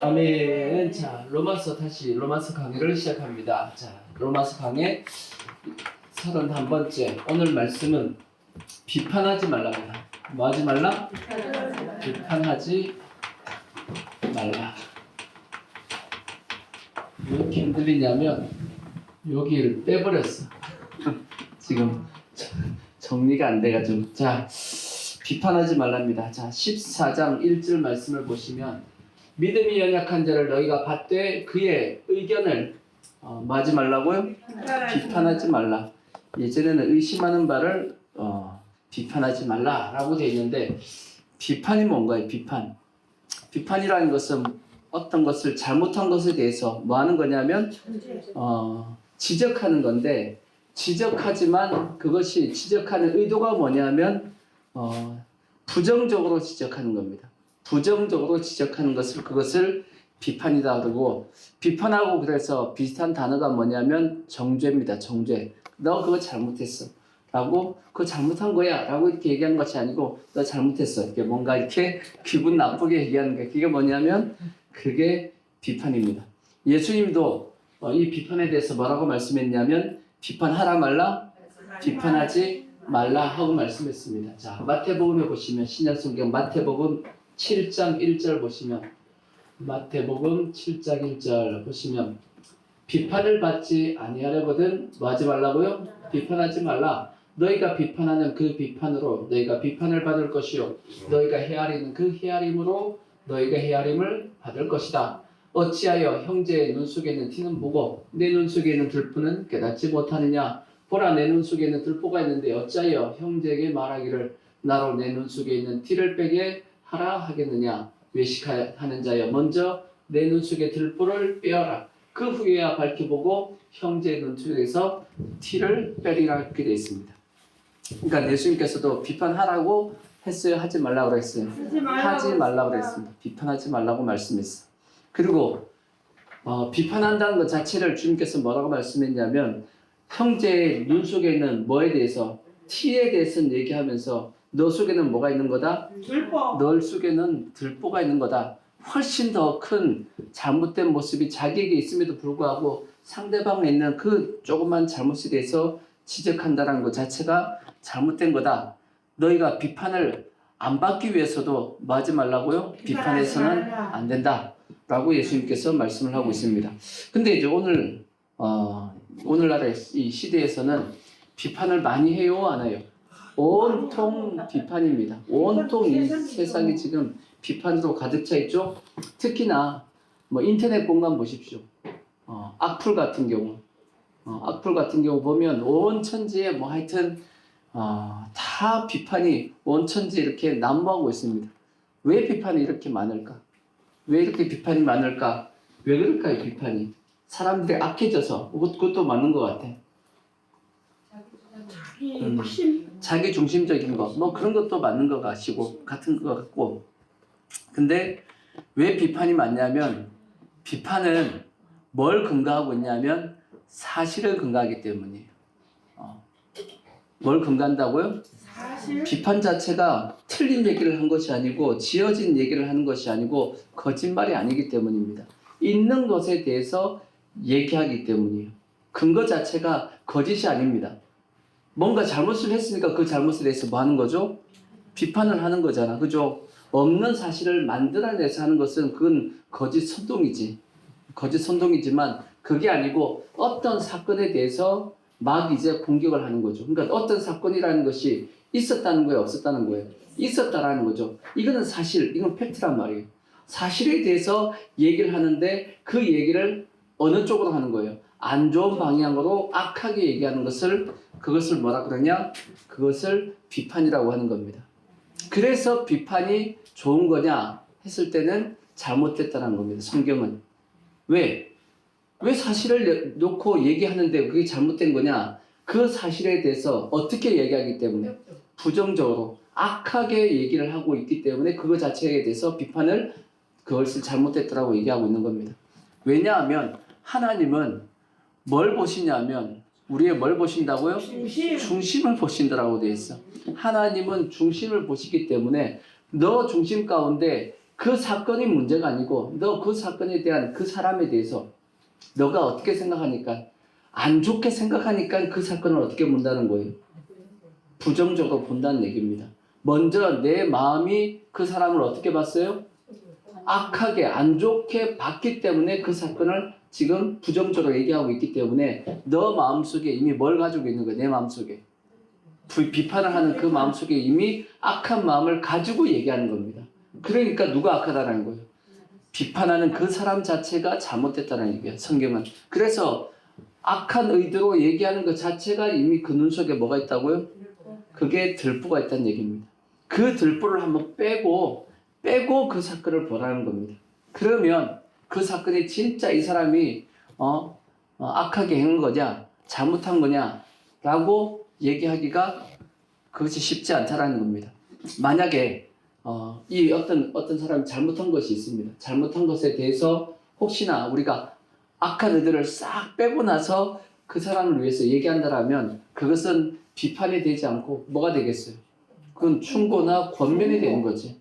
아멘. 자, 로마서 강의를 시작합니다. 자, 로마서 강의 31번째. 오늘 말씀은 비판하지 말랍니다. 뭐 하지 말라? 비판하지 말라. 왜 이렇게 흔들리냐면 여기를 빼버렸어. 지금 정리가 안 돼가지고. 자, 비판하지 말랍니다. 자, 14장 1절 말씀을 보시면 믿음이 연약한 자를 너희가 받되 그의 의견을 뭐 하지 말라고요? 비판하지 말라. 예전에는 의심하는 바를 비판하지 말라라고 되어 있는데, 비판이 뭔가요? 비판이라는 것은 어떤 것을 잘못한 것에 대해서 뭐 하는 거냐면 지적하는 건데, 지적하지만 그것이 지적하는 의도가 뭐냐면 부정적으로 지적하는 겁니다. 부정적으로 지적하는 그것을 비판이다 그러고, 비판하고 그래서 비슷한 단어가 뭐냐면 정죄입니다. 정죄. 너 그거 잘못했어 라고, 그거 잘못한 거야 라고 이렇게 얘기하는 것이 아니고, 너 잘못했어 이렇게 뭔가 이렇게 기분 나쁘게 얘기하는 게, 그게 뭐냐면 그게 비판입니다. 예수님도 이 비판에 대해서 뭐라고 말씀했냐면 비판하라 말라? 비판하지 말라 하고 말씀했습니다. 자, 마태복음에 보시면, 신약성경 마태복음 7장 1절 보시면, 마태복음 7장 1절 보시면, 비판을 받지 아니하려거든 뭐 하지 말라고요? 비판하지 말라. 너희가 비판하는 그 비판으로 너희가 비판을 받을 것이요, 너희가 헤아리는 그 헤아림으로 너희가 헤아림을 받을 것이다. 어찌하여 형제의 눈 속에 있는 티는 보고 내 눈 속에 있는 들보는 깨닫지 못하느냐? 보라, 내 눈 속에 있는 들보가 있는데 어찌하여 형제에게 말하기를 나로 내 눈 속에 있는 티를 빼게 하라 하겠느냐? 외식하는 자여, 먼저 내 눈 속에 들보를 빼어라. 그 후에야 밝혀보고 형제의 눈 속에서 티를 빼리라 이렇게 되어 있습니다. 그러니까 예수님께서도 비판하라고 했어요? 하지 말라고 했어요? 하지 말라고 했습니다. 비판하지 말라고 말씀했어요. 그리고 비판한다는 것 자체를 주님께서 뭐라고 말씀했냐면, 형제의 눈 속에 있는 뭐에 대해서, 티에 대해서는 얘기하면서 너 속에는 뭐가 있는 거다? 들보. 너 속에는 들보가 있는 거다. 훨씬 더 큰 잘못된 모습이 자기에게 있음에도 불구하고 상대방에 있는 그 조그만 잘못에 대해서 지적한다는 것 자체가 잘못된 거다. 너희가 비판을 안 받기 위해서도 뭐 하지 말라고요? 비판해서는 안 된다 라고 예수님께서 말씀을 하고 있습니다. 근데 이제 오늘날의 이 시대에서는 비판을 많이 해요, 안 해요? 온통 비판입니다. 온통 이 세상이 지금 비판으로 가득 차 있죠. 특히나 뭐 인터넷 공간 보십시오. 악플 같은 경우 보면 온 천지에 뭐 하여튼 다 비판이 온 천지에 이렇게 난무하고 있습니다. 왜 비판이 이렇게 많을까? 왜 이렇게 비판이 많을까? 왜 그럴까요? 비판이 사람들이 악해져서. 그것도 맞는 것 같아. 자기 중심적인 거, 뭐 그런 것도 맞는 것 같은 것 같고. 근데 왜 비판이 많냐면, 비판은 뭘 근거하고 있냐면 사실을 근거하기 때문이에요. 뭘 근거한다고요? 사실? 비판 자체가 틀린 얘기를 한 것이 아니고, 지어진 얘기를 하는 것이 아니고, 거짓말이 아니기 때문입니다. 있는 것에 대해서 얘기하기 때문이에요. 근거 자체가 거짓이 아닙니다. 뭔가 잘못을 했으니까 그 잘못에 대해서 뭐 하는 거죠? 비판을 하는 거잖아. 그죠? 없는 사실을 만들어내서 하는 것은 그건 거짓 선동이지만 그게 아니고 어떤 사건에 대해서 막 이제 공격을 하는 거죠. 그러니까 어떤 사건이라는 것이 있었다는 거예요, 없었다는 거예요? 있었다라는 거죠. 이거는 사실, 이건 팩트란 말이에요. 사실에 대해서 얘기를 하는데 그 얘기를 어느 쪽으로 하는 거예요? 안 좋은 방향으로 악하게 얘기하는 그것을 뭐라 그러냐? 그것을 비판이라고 하는 겁니다. 그래서 비판이 좋은 거냐 했을 때는 잘못됐다는 겁니다. 성경은. 왜 사실을 놓고 얘기하는데 그게 잘못된 거냐? 그 사실에 대해서 어떻게 얘기하기 때문에, 부정적으로 악하게 얘기를 하고 있기 때문에 그거 자체에 대해서 비판을, 그것을 잘못됐다라고 얘기하고 있는 겁니다. 왜냐하면 하나님은 뭘 보시냐면, 우리의 뭘 보신다고요? 중심을 보신다라고 되어 있어. 하나님은 중심을 보시기 때문에 너 중심 가운데 그 사건이 문제가 아니고 너 그 사건에 대한 그 사람에 대해서 너가 어떻게 생각하니까 안 좋게 생각하니까 그 사건을 어떻게 본다는 거예요. 부정적으로 본다는 얘기입니다. 먼저 내 마음이 그 사람을 어떻게 봤어요? 악하게 안 좋게 봤기 때문에 그 사건을 지금 부정적으로 얘기하고 있기 때문에 너 마음속에 이미 뭘 가지고 있는 거야? 내 마음속에 비판을 하는 그 마음속에 이미 악한 마음을 가지고 얘기하는 겁니다. 그러니까 누가 악하다는 거예요? 비판하는 그 사람 자체가 잘못됐다는 얘기예요. 성경은. 그래서 악한 의도로 얘기하는 것 자체가 이미 그 눈 속에 뭐가 있다고요? 그게 들보가 있다는 얘기입니다. 그 들보를 한번 빼고 그 사건을 보라는 겁니다. 그러면 그 사건이 진짜 이 사람이 악하게 행한 거냐 잘못한 거냐 라고 얘기하기가 그것이 쉽지 않다라는 겁니다. 만약에 이 어떤 사람이 잘못한 것이 있습니다. 잘못한 것에 대해서 혹시나 우리가 악한 의도를 싹 빼고 나서 그 사람을 위해서 얘기한다라면 그것은 비판이 되지 않고 뭐가 되겠어요? 그건 충고나 권면이 되는 거지.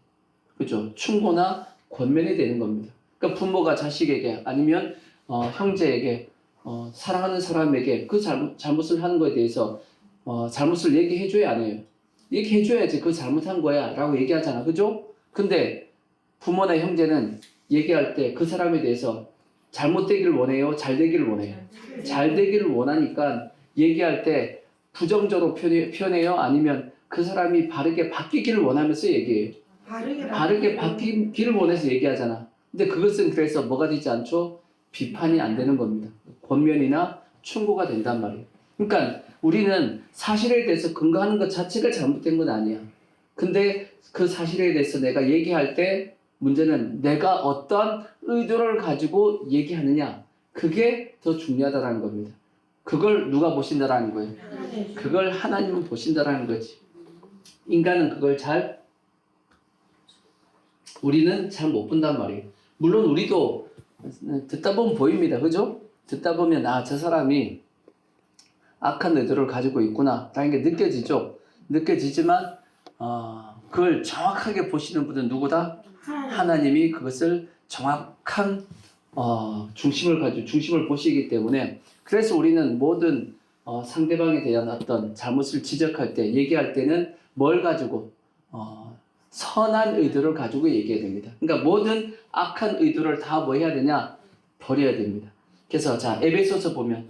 그죠? 충고나 권면이 되는 겁니다. 그러니까 부모가 자식에게 아니면 형제에게 사랑하는 사람에게 그 잘못을 하는 것에 대해서 잘못을 얘기해줘야 안 해요. 얘기해줘야지 그 잘못한 거야 라고 얘기하잖아. 그죠? 근데 부모나 형제는 얘기할 때 그 사람에 대해서 잘못되기를 원해요? 잘 되기를 원해요? 잘 되기를 원하니까 얘기할 때 부정적으로 표현해요? 아니면 그 사람이 바르게 바뀌기를 원하면서 얘기해요? 바르게 바뀌기를 원해서 얘기하잖아. 근데 그것은 그래서 뭐가 되지 않죠? 비판이 안 되는 겁니다. 권면이나 충고가 된단 말이에요. 그러니까 우리는 사실에 대해서 근거하는 것 자체가 잘못된 건 아니야. 근데 그 사실에 대해서 내가 얘기할 때 문제는 내가 어떤 의도를 가지고 얘기하느냐. 그게 더 중요하다는 겁니다. 그걸 누가 보신다라는 거예요? 그걸 하나님은 보신다라는 거지. 인간은 그걸 우리는 잘 못 본단 말이에요. 물론 우리도 듣다 보면 보입니다. 그죠? 듣다 보면 저 사람이 악한 의도를 가지고 있구나 라는 게 느껴지죠. 느껴지지만 그걸 정확하게 보시는 분은 누구다? 하나님이 그것을 정확한 중심을 보시기 때문에 그래서 우리는 모든 상대방에 대한 어떤 잘못을 지적할 때 얘기할 때는 뭘 가지고 선한 의도를 가지고 얘기해야 됩니다. 그러니까 모든 악한 의도를 다 뭐 해야 되냐? 버려야 됩니다. 그래서 자 에베소서 보면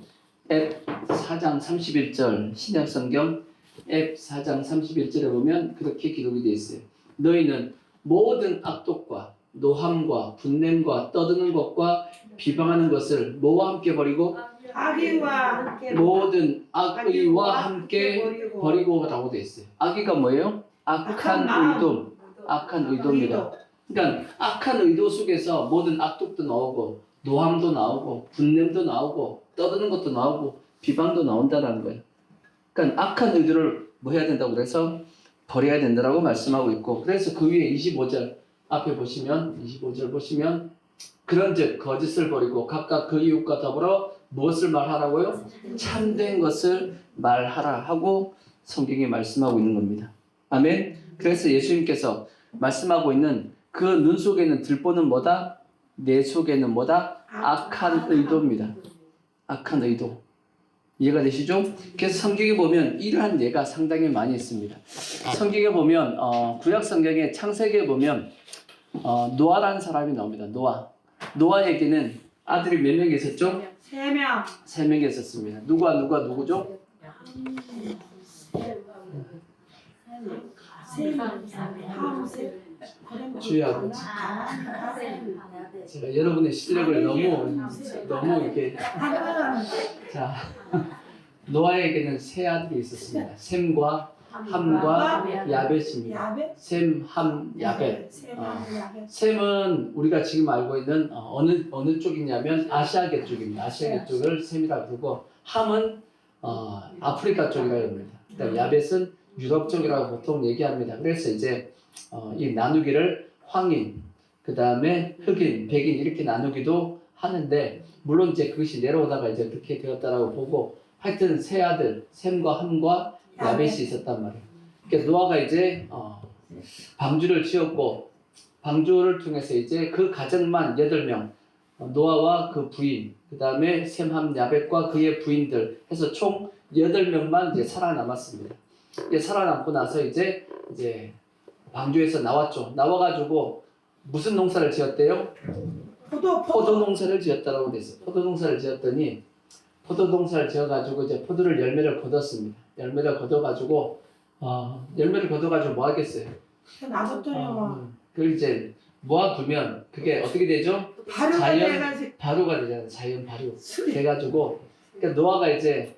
앱 4장 31절 신약성경 앱 4장 31절에 보면 그렇게 기록이 되어 있어요. 너희는 모든 악독과 노함과 분냄과 떠드는 것과 비방하는 것을 뭐와 함께 버리고? 악의와 함께 모든 악의와 함께 버리고라고 되어 있어요. 악의가 뭐예요? 악한 의도입니다. 그러니까 악한 의도 속에서 모든 악독도 나오고 노함도 나오고 분냄도 나오고 떠드는 것도 나오고 비방도 나온다는 거예요. 그러니까 악한 의도를 뭐 해야 된다고 그래서 버려야 된다라고 말씀하고 있고 그래서 그 위에 25절 앞에 보시면 25절 보시면 그런즉 거짓을 버리고 각각 그 이웃과 더불어 무엇을 말하라고요? 참된 것을 말하라 하고 성경이 말씀하고 있는 겁니다. 아멘. 그래서 예수님께서 말씀하고 있는 그 눈 속에는 들보는 뭐다? 내 속에는 뭐다? 악한 의도입니다. 악한 의도. 이해가 되시죠? 그래서 성경에 보면 이러한 예가 상당히 많이 있습니다. 성경에 보면 구약 성경의 창세기에 보면 노아라는 사람이 나옵니다. 노아에게는 아들이 몇 명 있었죠? 3명. 3명이 있었습니다. 누구죠? 주의하고 제가 여러분의 실력을 너무 이렇게 자 노아에게는 3 아들이 있었습니다. 셈과 함과 야벳입니다. 셈, 함, 야벳. 셈은 우리가 지금 알고 있는 어느 쪽이냐면 아시아계 쪽입니다. 아시아계 쪽을 셈이라고 부르고 함은 아프리카 쪽이라고 합니다. 그다음 야벳은 유럽 쪽이라고 보통 얘기합니다. 그래서 이제 이 나누기를 황인, 그 다음에 흑인, 백인 이렇게 나누기도 하는데 물론 이제 그것이 내려오다가 이제 그렇게 되었다라고 보고 하여튼 3 아들 셈과 함과 야벳이 있었단 말이에요. 그러니까 노아가 이제 방주를 지었고 방주를 통해서 이제 그 가정만 8명, 노아와 그 부인, 그 다음에 셈함 야벳과 그의 부인들 해서 총 8명만 이제 살아남았습니다. 이제 살아남고 나서 이제 방주에서 나왔죠. 나와가지고 무슨 농사를 지었대요? 포도 농사를 지었다라고 됐어요. 포도 농사를 지었더니 포도 농사를 지어가지고 이제 포도를 열매를 거뒀습니다. 열매를 거둬가지고 뭐 하겠어요? 놔뒀더니만 그걸 이제 모아두면 그게 어떻게 되죠? 발효가 되잖아요. 자연 발효. 돼가지고 그러니까 노아가 이제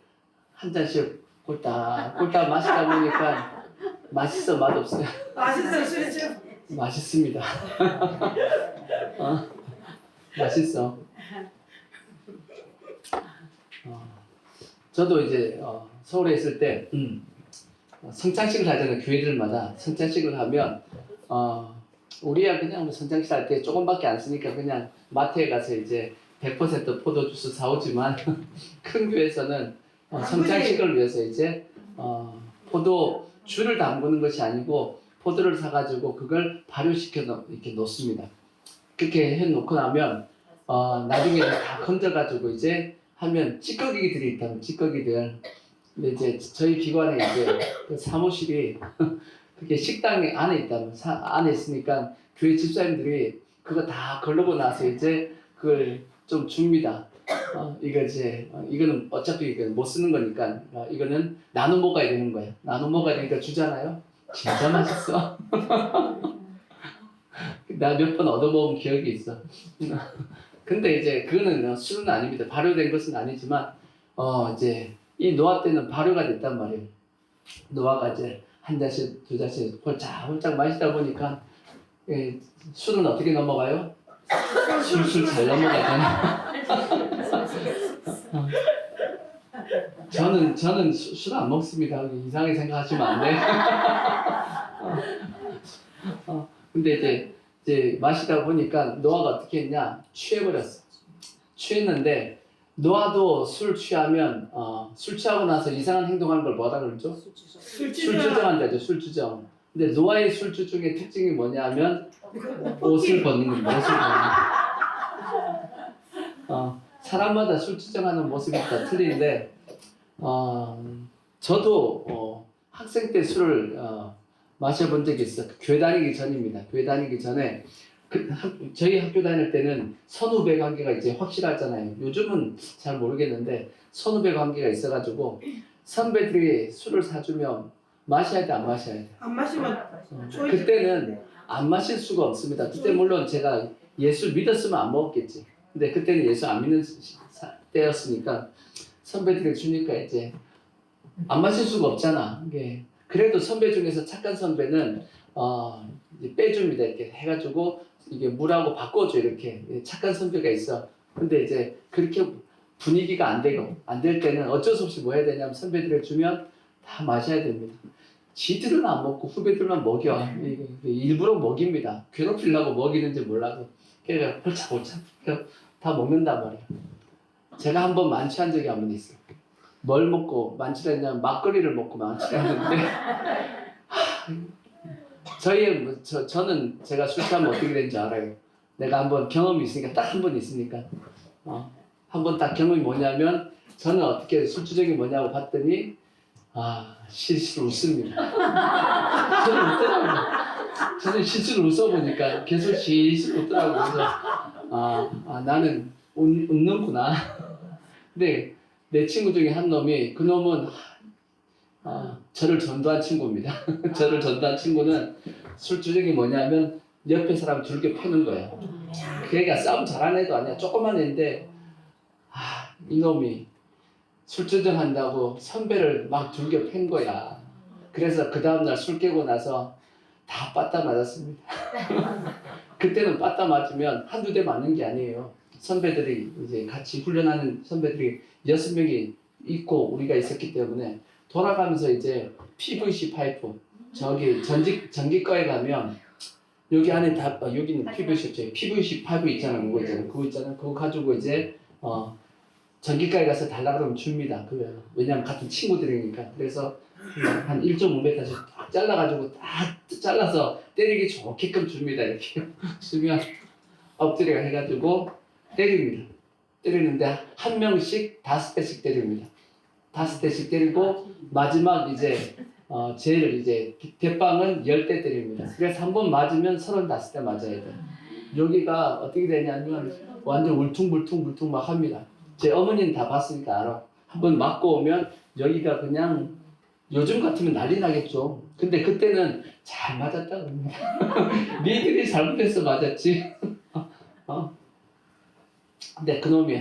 한 잔씩 꼴딱 마시다 보니까 맛있어 맛없어요? 맛있어 술이죠. 맛있습니다. 맛있어. 저도 이제 서울에 있을 때 성찬식을 하잖아요. 교회들마다 성찬식을 하면 우리야 그냥 성찬식 할 때 조금밖에 안 쓰니까 그냥 마트에 가서 이제 100% 포도주스 사오지만 큰 교회에서는 성찬식을 위해서 이제 포도주를 담그는 것이 아니고 포도를 사가지고 그걸 발효시켜 이렇게 놓습니다. 그렇게 해놓고 나면 나중에 다 건져가지고 이제 하면 찌꺼기들이 있다면 찌꺼기들. 근데 이제 저희 기관에 이제 그 사무실이 그게 식당 안에 있다면 안에 있으니까 교회 집사님들이 그거 다 걸르고 나서 이제 그걸 좀 줍니다. 이거는 어차피 이건 못 쓰는 거니까 이거는 나눠 먹어야 되는 거예요. 나눠 먹어야 되니까 주잖아요. 진짜 맛있어. 나 몇 번 얻어먹은 기억이 있어. 근데 이제 그거는 술은 아닙니다. 발효된 것은 아니지만 이제 이 노아 때는 발효가 됐단 말이에요. 노아가 이제 한 잔씩 두 잔씩 홀짝홀짝 마시다 보니까 술은 어떻게 넘어가요? 술술 잘 넘어가잖아요. 저는 술 안 먹습니다. 이상하게 생각하시면 안 돼. 근데 이제 마시다 보니까 노아가 어떻게 했냐? 취해버렸어. 취했는데 노아도 술 취하면 술 취하고 나서 이상한 행동하는 걸 뭐라 그러죠? 술주정한다죠. 술주정. 근데 노아의 술주정의 특징이 뭐냐면 옷을 벗는 겁니다. 옷을 벗는. 사람마다 술주정하는 모습이 다 틀린데 저도 학생 때 술을 마셔본 적이 있어. 교회 다니기 전입니다. 교회 다니기 전에 저희 학교 다닐 때는 선후배 관계가 이제 확실하잖아요. 요즘은 잘 모르겠는데 선후배 관계가 있어가지고 선배들이 술을 사주면 마셔야 돼, 안 마셔야 돼? 안 마시면 그때는 안 마실 수가 없습니다. 그때 물론 제가 예수 믿었으면 안 먹었겠지. 근데 그때는 예수 안 믿는 때였으니까 선배들이 주니까 이제 안 마실 수가 없잖아. 그래도 선배 중에서 착한 선배는 이제 빼줍니다. 이렇게 해가지고 이게 물하고 바꿔줘. 이렇게 착한 선배가 있어. 근데 이제 그렇게 분위기가 안 될 때는 어쩔 수 없이 뭐 해야 되냐면 선배들을 주면 다 마셔야 됩니다. 지들은 안 먹고 후배들만 먹여. 일부러 먹입니다. 괴롭히려고 먹이는지 몰라도. 그래서 홀짝홀짝 다 먹는단 말이야. 제가 한번 만취한 적이 한 번 있어요. 뭘 먹고 만취를 했냐면 막걸리를 먹고 만취를 했는데 저는 제가 술 취하면 어떻게 되는지 알아요. 내가 한번 경험이 있으니까 딱 한 번 있으니까 한 번 딱 경험이 뭐냐면 저는 어떻게 술주정이 뭐냐고 봤더니 실실 웃습니다. 저는 웃더라고요. 저는 실실 웃어보니까 계속 실실 웃더라고요. 그래서 나는 웃는구나. 근데 내 친구 중에 한 놈이 그 놈은 저를 전도한 친구입니다. 저를 전도한 친구는 술주정이 뭐냐면 옆에 사람 줄게 패는 거예요. 걔가 싸움 잘하는 애도 아니야. 조그만 애인데 이놈이 술주정 한다고 선배를 막 줄게 팬 거야. 그래서 그 다음날 술 깨고 나서 다 빠따 맞았습니다. 그때는 빠따 맞으면 한두 대 맞는 게 아니에요. 선배들이 이제 같이 훈련하는 선배들이 6명이 있고 우리가 있었기 때문에 돌아가면서 이제 PVC 파이프 저기 전기과에 가면 여기 안에 다 여기는 PVC 파이프 있잖아요. 그거 있잖아요. 그거 가지고 이제 전기과에 가서 달라 그러면 줍니다. 왜냐면 같은 친구들이니까. 그래서 한 1.5m씩 딱 잘라가지고 딱 잘라서 때리기 좋게끔 줍니다. 이렇게 주면 엎드려 해가지고 때립니다. 때리는데 한 명씩 5대씩 때립니다. 5대씩 때리고 마지막 이제 제일 이제 대빵은 10대 때립니다. 그래서 한 번 맞으면 35대 맞아야 돼요. 여기가 어떻게 되냐면 완전 울퉁불퉁 막 합니다. 제 어머니는 다 봤으니까 알아. 한 번 맞고 오면 여기가 그냥 요즘 같으면 난리 나겠죠. 근데 그때는 잘 맞았다 그럽니다. 니들이 잘못해서 맞았지. 근데 그놈이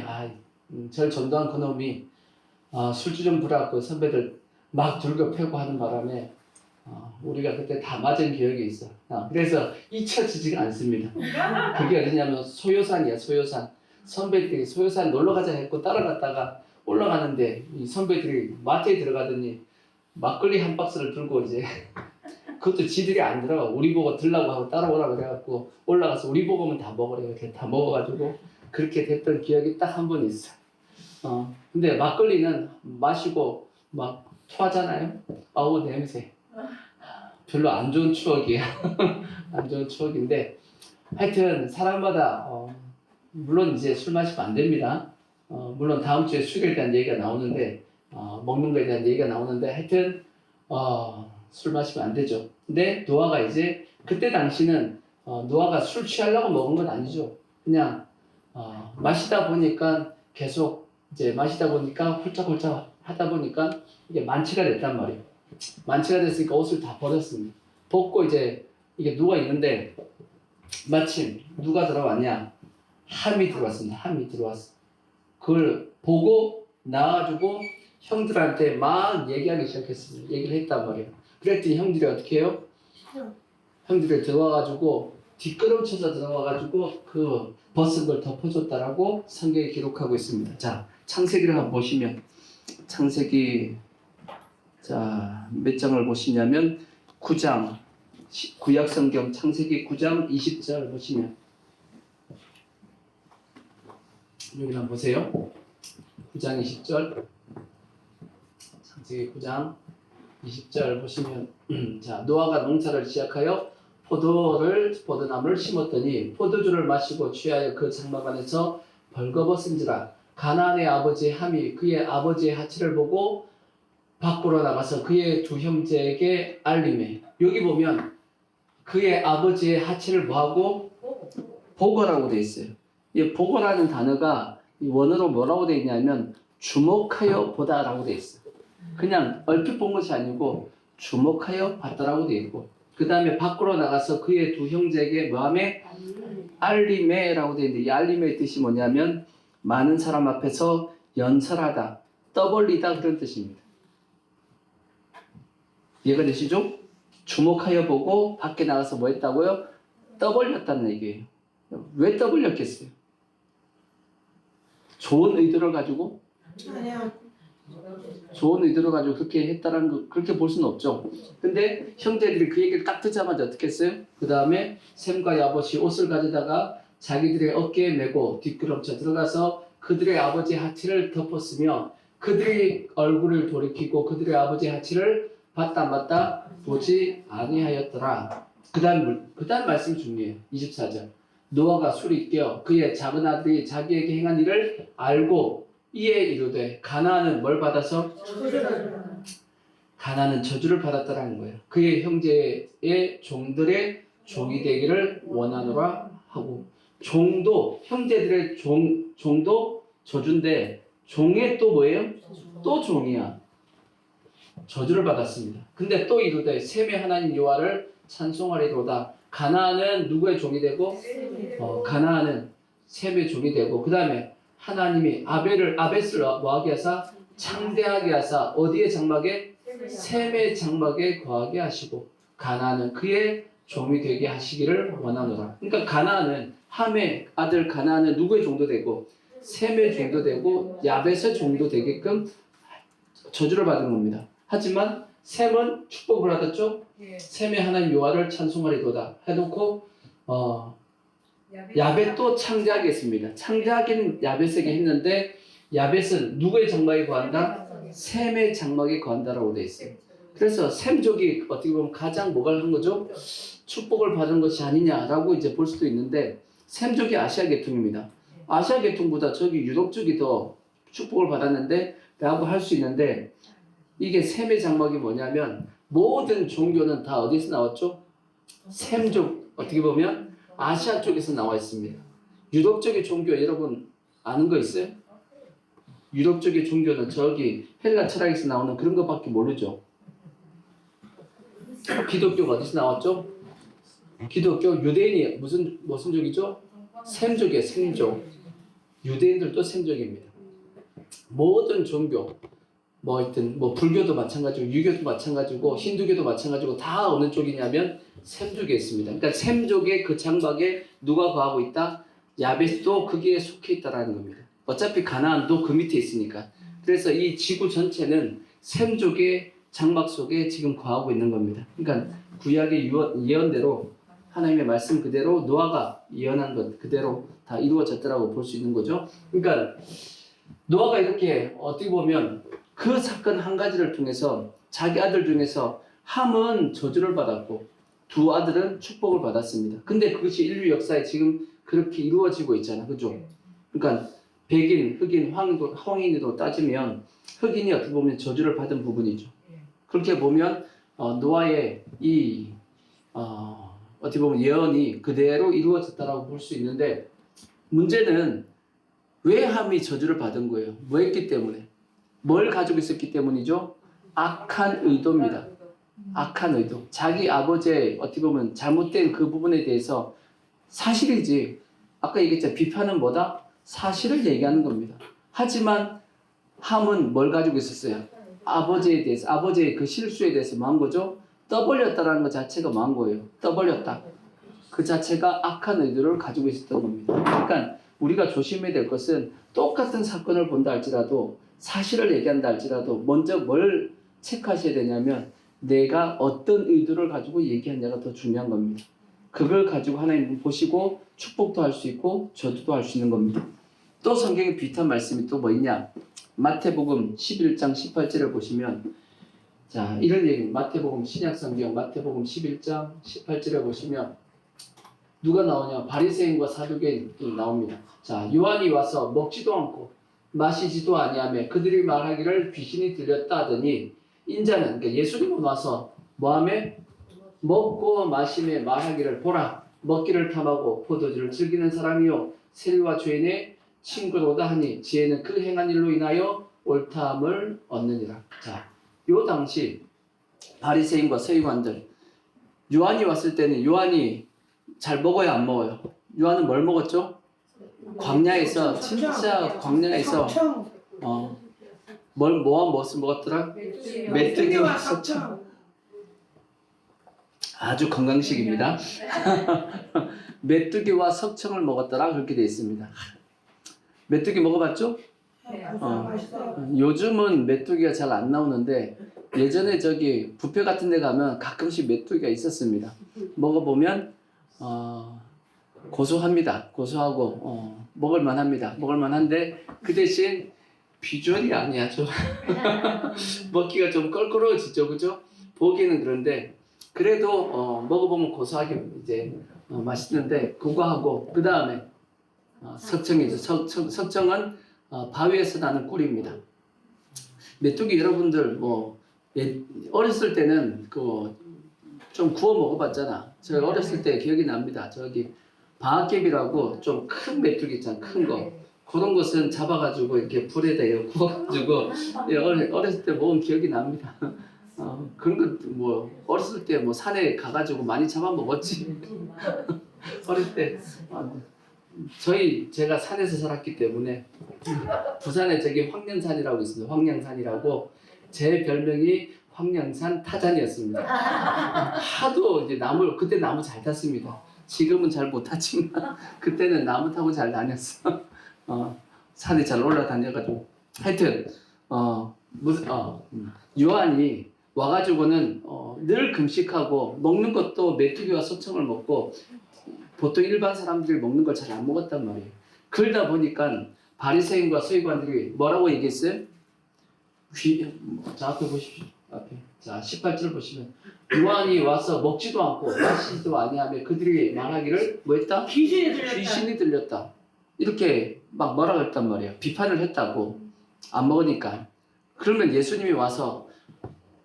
절 전도한 그놈이 술주 좀 부라고 선배들 막 들고 패고 하는 바람에 우리가 그때 다 맞은 기억이 있어. 그래서 잊혀지지가 않습니다. 그게 어디냐면 소요산이야. 소요산. 선배들이 소요산 놀러 가자 했고 따라갔다가 올라가는데 이 선배들이 마트에 들어가더니 막걸리 한 박스를 들고 이제 그것도 지들이 안 들어가. 우리 보고 들라고 하고 따라오라 그래갖고 올라가서 우리 보고면 다 먹으래. 이렇게 다 먹어가지고 그렇게 됐던 기억이 딱 한 번 있어. 근데 막걸리는 마시고 막 토하잖아요. 아우 냄새. 별로 안 좋은 추억이야. 안 좋은 추억인데 하여튼 사람마다 물론 이제 술 마시면 안 됩니다. 물론 다음 주에 술에 대한 얘기가 나오는데 먹는 거에 대한 얘기가 나오는데 하여튼 술 마시면 안 되죠. 근데 노아가 이제 그때 당시는 노아가 술 취하려고 먹은 건 아니죠. 그냥 마시다 보니까 계속 이제 마시다 보니까 홀짝홀짝 하다 보니까 이게 만취가 됐단 말이에요. 만취가 됐으니까 옷을 다 벗었습니다. 벗고 이제 이게 누가 있는데 마침 누가 들어왔냐? 함이 들어왔습니다. 함이 들어왔어. 그걸 보고 나와가지고 형들한테 막 얘기하기 시작했습니다. 얘기를 했단 말이에요. 그랬더니 형들이 어떻게 해요? 형들이 들어와가지고 뒷걸음쳐서 들어와가지고 그 벗은 걸 덮어줬다라고 성경에 기록하고 있습니다. 자, 창세기를 한번 보시면 창세기 몇 장을 보시냐면 9장 구약성경 창세기 9장 20절 보시면 여기 한번 보세요. 9장 20절 창세기 9장 20절 보시면 자 노아가 농사를 시작하여 포도나무를 심었더니 포도주를 마시고 취하여 그 장막 안에서 벌거벗은지라 가나안의 아버지 함이 그의 아버지의 하치를 보고 밖으로 나가서 그의 두 형제에게 알림해. 여기 보면 그의 아버지의 하치를 뭐하고? 보거라고 돼 있어요. 이 보거라는 단어가 원어로 뭐라고 돼 있냐면 주목하여 보다라고 돼 있어요. 그냥 얼핏 본 것이 아니고 주목하여 봤다라고 돼 있고 그 다음에 밖으로 나가서 그의 두 형제에게 뭐하매? 알림해라고 돼 있는데 이 알림의 뜻이 뭐냐면 많은 사람 앞에서 연설하다, 떠벌리다 그런 뜻입니다. 이해가 되시죠? 주목하여 보고 밖에 나가서 뭐 했다고요? 떠벌렸다는 얘기예요. 왜 떠벌렸겠어요? 좋은 의도를 가지고? 아니야. 좋은 의도를 가지고 그렇게 했다는 거 그렇게 볼 수는 없죠. 근데 형제들이 그 얘기를 딱 듣자마자 어떻게 했어요? 그 다음에 셈과 야봇이 옷을 가져다가 자기들의 어깨에 메고 뒷걸음쳐 들어가서 그들의 아버지 하치를 덮었으며 그들의 얼굴을 돌이키고 그들의 아버지 하치를 봤다 맞다 보지 아니하였더라. 그 다음 말씀이 중요해요. 24절 노아가 술이 깨어 그의 작은 아들이 자기에게 행한 일을 알고 이에 이르되 가나안은 뭘 받아서? 가나안은 저주를 받았다라는 거예요. 그의 형제의 종들의 종이 되기를 원하노라 하고 종도 형제들의 종도 저주인데 종의 또 뭐예요? 또 종이야. 저주를 받았습니다. 근데 또 이르되 셈의 하나님 여호와를 찬송하리로다. 가나안은 누구의 종이 되고? 가나안은 셈의 종이 되고 그 다음에 하나님이 아벳을 뭐하게 하사? 창대하게 하사 어디의 장막에? 셈의 장막에 거하게 하시고 가나안은 그의 종이 되게 하시기를 원하노라. 그러니까 가나안은 함의 아들 가나안은 누구의 종도 되고 셈의 종도 되고 야벳의 종도 되게끔 저주를 받은 겁니다. 하지만 셈은 축복을 받았죠. 셈의 하나님 여호와를 찬송하리도다 해놓고 야벳도 창대하게 했습니다. 창대하기는 야벳에게 했는데 야벳은 누구의 장막에 거한다? 셈의 장막에 거한다라고 되어 있어요. 그래서 셈족이 어떻게 보면 가장 뭐가 한 거죠? 축복을 받은 것이 아니냐라고 이제 볼 수도 있는데 셈족이 아시아 계통입니다. 아시아 계통보다 저기 유럽 쪽이 더 축복을 받았는데 라고 할 수 있는데 이게 셈의 장막이 뭐냐면 모든 종교는 다 어디서 나왔죠? 셈족 어떻게 보면 아시아 쪽에서 나와 있습니다. 유럽 쪽의 종교 여러분 아는 거 있어요? 유럽 쪽의 종교는 저기 헬라 철학에서 나오는 그런 것밖에 모르죠. 기독교가 어디서 나왔죠? 기독교 유대인이 무슨 족이죠? 셈족이에요. 셈족. 유대인들도 셈족입니다. 모든 종교 뭐 하여튼 뭐 불교도 마찬가지고 유교도 마찬가지고 힌두교도 마찬가지고 다 어느 쪽이냐면 셈족에 있습니다. 그러니까 셈족의 그 장막에 누가 거하고 있다? 야베스도 거기에 속해 있다라는 겁니다. 어차피 가나안도 그 밑에 있으니까. 그래서 이 지구 전체는 셈족의 장막 속에 지금 거하고 있는 겁니다. 그러니까 구약의 예언대로 하나님의 말씀 그대로 노아가 예언한 것 그대로 다 이루어졌다라고 볼 수 있는 거죠. 그러니까 노아가 이렇게 어떻게 보면 그 사건 한 가지를 통해서 자기 아들 중에서 함은 저주를 받았고 두 아들은 축복을 받았습니다. 근데 그것이 인류 역사에 지금 그렇게 이루어지고 있잖아. 그죠? 그러니까 백인, 흑인, 황인으로 따지면 흑인이 어떻게 보면 저주를 받은 부분이죠. 그렇게 보면 노아의 이 어떻게 보면 예언이 그대로 이루어졌다라고 볼 수 있는데 문제는 왜 함이 저주를 받은 거예요? 뭐 했기 때문에? 뭘 가지고 있었기 때문이죠? 악한 의도입니다. 악한 의도. 자기 아버지의 어떻게 보면 잘못된 그 부분에 대해서 사실이지. 아까 얘기했잖아요. 비판은 뭐다? 사실을 얘기하는 겁니다. 하지만 함은 뭘 가지고 있었어요? 아버지에 대해서, 아버지의 그 실수에 대해서 뭐한 거죠? 떠벌렸다라는 것 자체가 뭐한 거예요? 떠벌렸다. 그 자체가 악한 의도를 가지고 있었던 겁니다. 그러니까 우리가 조심해야 될 것은 똑같은 사건을 본다 할지라도 사실을 얘기한다 할지라도 먼저 뭘 체크하셔야 되냐면 내가 어떤 의도를 가지고 얘기하냐가 더 중요한 겁니다. 그걸 가지고 하나님 보시고 축복도 할 수 있고 저주도 할 수 있는 겁니다. 또 성경에 비슷한 말씀이 또 뭐 있냐? 마태복음 11장 18절을 보시면 자 이런 얘기 마태복음 신약성경 마태복음 11장 18절에 보시면 누가 나오냐? 바리새인과 사두개인이 나옵니다. 자 요한이 와서 먹지도 않고 마시지도 아니하며 그들이 말하기를 귀신이 들렸다 하더니 인자는 그러니까 예수님은 와서 뭐하며 먹고 마시며 말하기를 보라 먹기를 탐하고 포도주를 즐기는 사람이요 세리와 죄인의 친구로다 하니 지혜는 그 행한 일로 인하여 옳다함을 얻느니라. 자, 요 당시 바리새인과 서기관들 요한이 왔을 때는 요한이 잘 먹어요 안 먹어요? 요한은 뭘 먹었죠? 광야에서 진짜 광야에서 뭘 먹었더라? 메뚜기와 석청. 아주 건강식입니다. 메뚜기와 석청을 먹었더라 그렇게 되어 있습니다. 메뚜기 먹어봤죠? 요즘은 메뚜기가 잘 안 나오는데 예전에 저기 뷔페 같은 데 가면 가끔씩 메뚜기가 있었습니다. 먹어보면 고소합니다. 고소하고 먹을만합니다. 먹을만한데 그 대신 비주얼이 아니야. 좀 먹기가 좀 껄끄러워지죠, 그죠? 보기는 그런데 그래도 먹어보면 고소하게 이제 맛있는데 그거 하고 그 다음에 석청이죠. 석청은 바위에서 나는 꿀입니다. 메뚜기 여러분들 뭐 어렸을 때는 그 좀 구워 먹어봤잖아. 제가 어렸을 때 기억이 납니다. 저기 방앗개비라고 좀 큰 메뚜기 있잖아, 큰 거. 그런 것은 잡아가지고 이렇게 불에다 구워가지고 어렸을 때 먹은 기억이 납니다. 그런 것 뭐 어렸을 때 뭐 산에 가가지고 많이 잡아 먹었지. 어릴 때 제가 산에서 살았기 때문에 부산에 저기 황령산이라고 있습니다. 황령산이라고 제 별명이 황령산 타잔이었습니다. 하도 이제 그때 나무 잘 탔습니다. 지금은 잘 못 타지만 그때는 나무 타고 잘 다녔어. 산에 잘 올라다녀가지고 하여튼 요한이 와가지고는 늘 금식하고 먹는 것도 메뚜기와 소청을 먹고 보통 일반 사람들이 먹는 걸 잘 안 먹었단 말이에요. 그러다 보니까 바리새인과 서기관들이 뭐라고 얘기했어요? 자 앞에 보십시오. 앞에 자, 18절 보시면 요한이 와서 먹지도 않고 마시지도 아니하며 그들이 말하기를 뭐 했다? 귀신이 들렸다. 귀신이 들렸다. 이렇게 막 뭐라 그랬단 말이에요. 비판을 했다고. 안 먹으니까. 그러면 예수님이 와서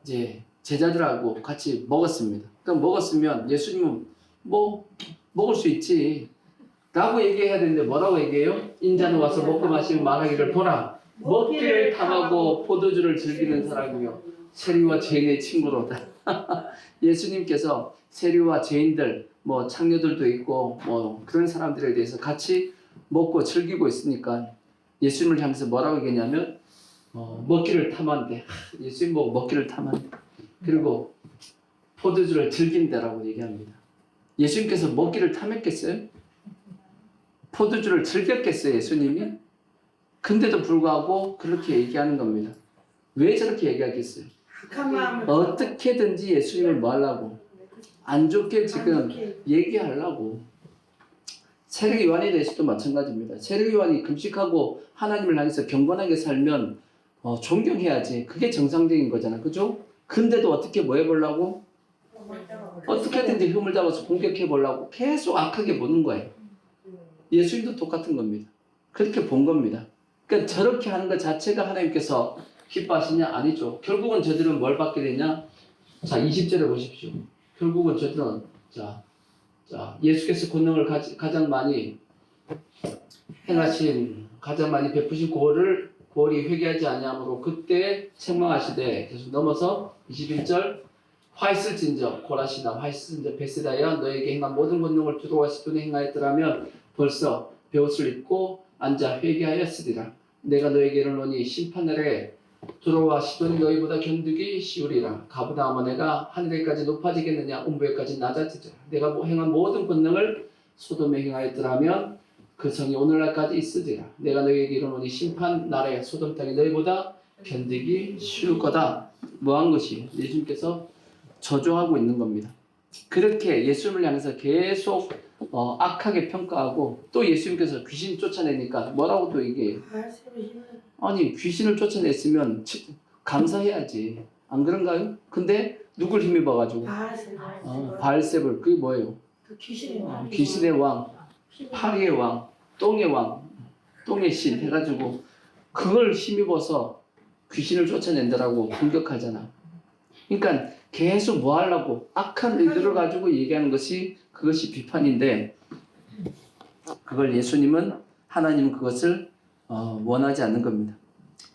이제 제자들하고 같이 먹었습니다. 그럼 먹었으면 예수님은 뭐 먹을 수 있지 라고 얘기해야 되는데 뭐라고 얘기해요? 인자는 와서 먹고 마시고 말하기를 보라 먹기를 탐하고 포도주를 즐기는 사람이며 세리와 죄인의 친구로다. 예수님께서 세리와 죄인들 뭐 창녀들도 있고 뭐 그런 사람들에 대해서 같이 먹고 즐기고 있으니까 예수님을 향해서 뭐라고 얘기했냐면 먹기를 탐한대. 예수님 보고 먹기를 탐한대. 그리고 포도주를 즐긴다라고 얘기합니다. 예수님께서 먹기를 탐했겠어요? 포도주를 즐겼겠어요, 예수님이? 근데도 불구하고 그렇게 얘기하는 겁니다. 왜 저렇게 얘기하겠어요? 악한 마음을 어떻게든지 예수님을 뭐 하려고? 안 좋게 지금 얘기하려고. 세례 요한에 대해서도 마찬가지입니다. 세례 요한이 금식하고 하나님을 향해서 경건하게 살면 존경해야지. 그게 정상적인 거잖아. 그죠? 근데도 어떻게 뭐 해보려고? 어떻게든지 흠을 잡아서 공격해보려고 계속 악하게 보는 거예요. 예수님도 똑같은 겁니다. 그렇게 본 겁니다. 그러니까 저렇게 하는 것 자체가 하나님께서 기뻐하시냐? 아니죠. 결국은 저들은 뭘 받게 되냐? 자, 20절에 보십시오. 결국은 저들은 자 예수께서 권능을 가장 많이 행하신 가장 많이 베푸신 고을이 회개하지 아니하므로 그때 책망하시되 계속 넘어서 21절 화 있을진저 고라시나 화 있을진저 베세다야 너에게 행한 모든 권능을 두로와 시돈에 행하였더라면 벌써 베옷을 입고 앉아 회개하였으리라. 내가 너에게 이르노니 심판날에 두로와 시돈이 너희보다 견디기 쉬우리라. 가보다 아모네가 하늘에까지 높아지겠느냐 음부에까지 낮아지리라. 내가 행한 모든 권능을 소돔에 행하였더라면 그 성이 오늘날까지 있으리라. 내가 너희에게 이르노니 심판날에 소돔 땅이 너희보다 견디기 쉬울 거다. 뭐한 것이 예수님께서 저주하고 있는 겁니다. 그렇게 예수님을 향해서 계속 악하게 평가하고 또 예수님께서 귀신 쫓아내니까 뭐라고 또 얘기해요? 아니 귀신을 쫓아냈으면 감사해야지. 안 그런가요? 근데 누굴 힘입어가지고 바알세불 그게 뭐예요? 귀신의 왕, 파리의 왕, 똥의 왕, 똥의 신 해가지고 그걸 힘입어서 귀신을 쫓아낸다라고 공격하잖아. 그러니까 계속 뭐 하려고 악한 의도를 가지고 얘기하는 것이 그것이 비판인데 그걸 예수님은 하나님은 그것을 원하지 않는 겁니다.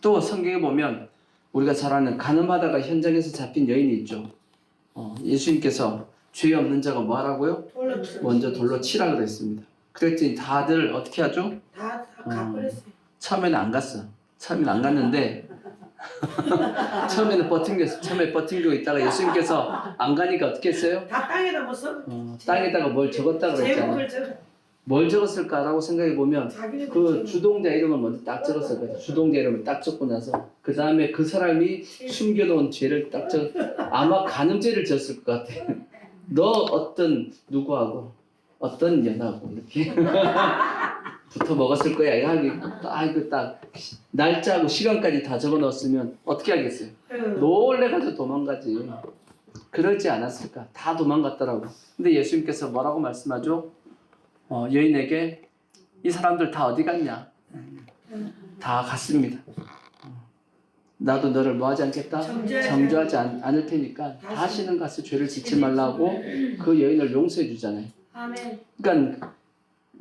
또 성경에 보면 우리가 잘 아는 간음하다가 현장에서 잡힌 여인이 있죠. 예수님께서 죄 없는 자가 뭐 하라고요? 먼저 돌로 치라 그랬습니다. 그랬더니 다들 어떻게 하죠? 다 가버렸어요. 처음에는 안 갔어. 처음에는 안 갔는데 처음에는 버팅겼어. 처음에 버팅기고 있다가 예수님께서 안 가니까 어떻게 했어요? 다 땅에다 못 써. 땅에다가 뭘 적었다 그랬잖아. 제목을 적어. 뭘 적었을까라고 생각해 보면 그 주동자 이름을 먼저 딱 적었을 거예요. 주동자 이름을 딱 적고 나서 그 다음에 그 사람이 숨겨놓은 죄를 딱 적. 아마 간음죄를 지었을 것 같아. 너 어떤 누구하고 어떤 연하고 이렇게 붙어 먹었을 거야. 이거 딱 날짜하고 시간까지 다 적어 넣었으면 어떻게 하겠어요? 놀래가지고 도망가지. 그러지 않았을까? 다 도망갔더라고. 근데 예수님께서 뭐라고 말씀하죠? 여인에게 이 사람들 다 어디 갔냐? 다 갔습니다. 나도 너를 뭐하지 않겠다? 정죄하지 않을 테니까 다시는 가서 죄를 짓지 말라고 그 여인을 용서해 주잖아요. 아멘. 그러니까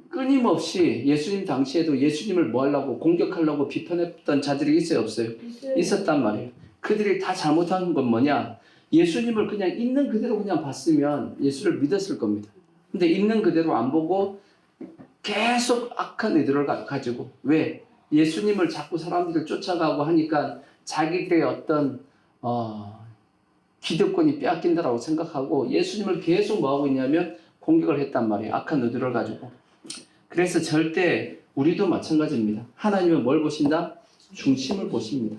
끊임없이 예수님 당시에도 예수님을 뭐 하려고 공격하려고 비판했던 자들이 있어요 없어요? 있었단 말이에요. 그들이 다 잘못한 건 뭐냐? 예수님을 그냥 있는 그대로 그냥 봤으면 예수를 믿었을 겁니다. 근데 있는 그대로 안 보고 계속 악한 의도를 가지고 왜? 예수님을 자꾸 사람들을 쫓아가고 하니까 자기들의 어떤 기득권이 빼앗긴다라고 생각하고 예수님을 계속 뭐하고 있냐면 공격을 했단 말이에요. 악한 의도를 가지고. 그래서 절대 우리도 마찬가지입니다. 하나님은 뭘 보신다? 중심을 보십니다.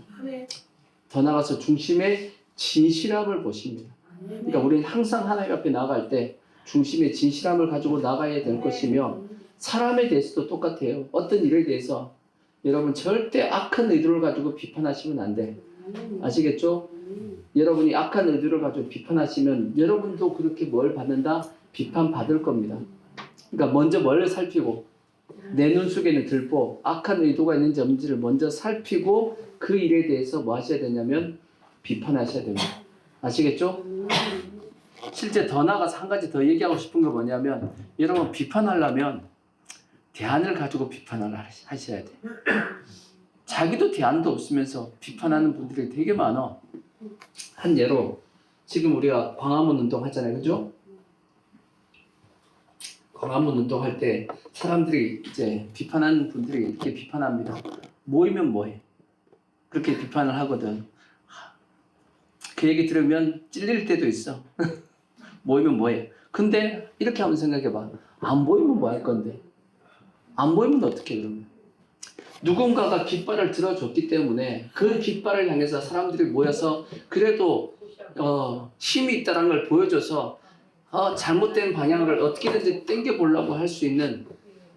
더 나아가서 중심의 진실함을 보십니다. 그러니까 우리는 항상 하나님 앞에 나아갈 때 중심의 진실함을 가지고 나가야 될 것이며 사람에 대해서도 똑같아요. 어떤 일에 대해서 여러분 절대 악한 의도를 가지고 비판하시면 안 돼. 아시겠죠? 여러분이 악한 의도를 가지고 비판하시면 여러분도 그렇게 뭘 받는다? 비판받을 겁니다. 그러니까 먼저 뭘 살피고 내 눈 속에는 들보 악한 의도가 있는지 없는지를 먼저 살피고 그 일에 대해서 뭐 하셔야 되냐면 비판하셔야 됩니다. 아시겠죠? 실제 더 나아가서 한 가지 더 얘기하고 싶은 게 뭐냐면 여러분 비판하려면 대안을 가지고 비판을 하셔야 돼요. 자기도 대안도 없으면서 비판하는 분들이 되게 많아. 한 예로 지금 우리가 광화문 운동 하잖아요. 그죠? 광화문 운동할 때 사람들이 이제 비판하는 분들이 이렇게 비판합니다. 모이면 뭐해? 그렇게 비판을 하거든. 그 얘기 들으면 찔릴 때도 있어. 모이면 뭐해? 근데 이렇게 한번 생각해봐. 안 모이면 뭐 할 건데? 안 모이면 어떻게 그러면? 누군가가 깃발을 들어줬기 때문에 그 깃발을 향해서 사람들이 모여서 그래도 힘이 있다는 걸 보여줘서 잘못된 방향을 어떻게든지 땡겨보려고 할 수 있는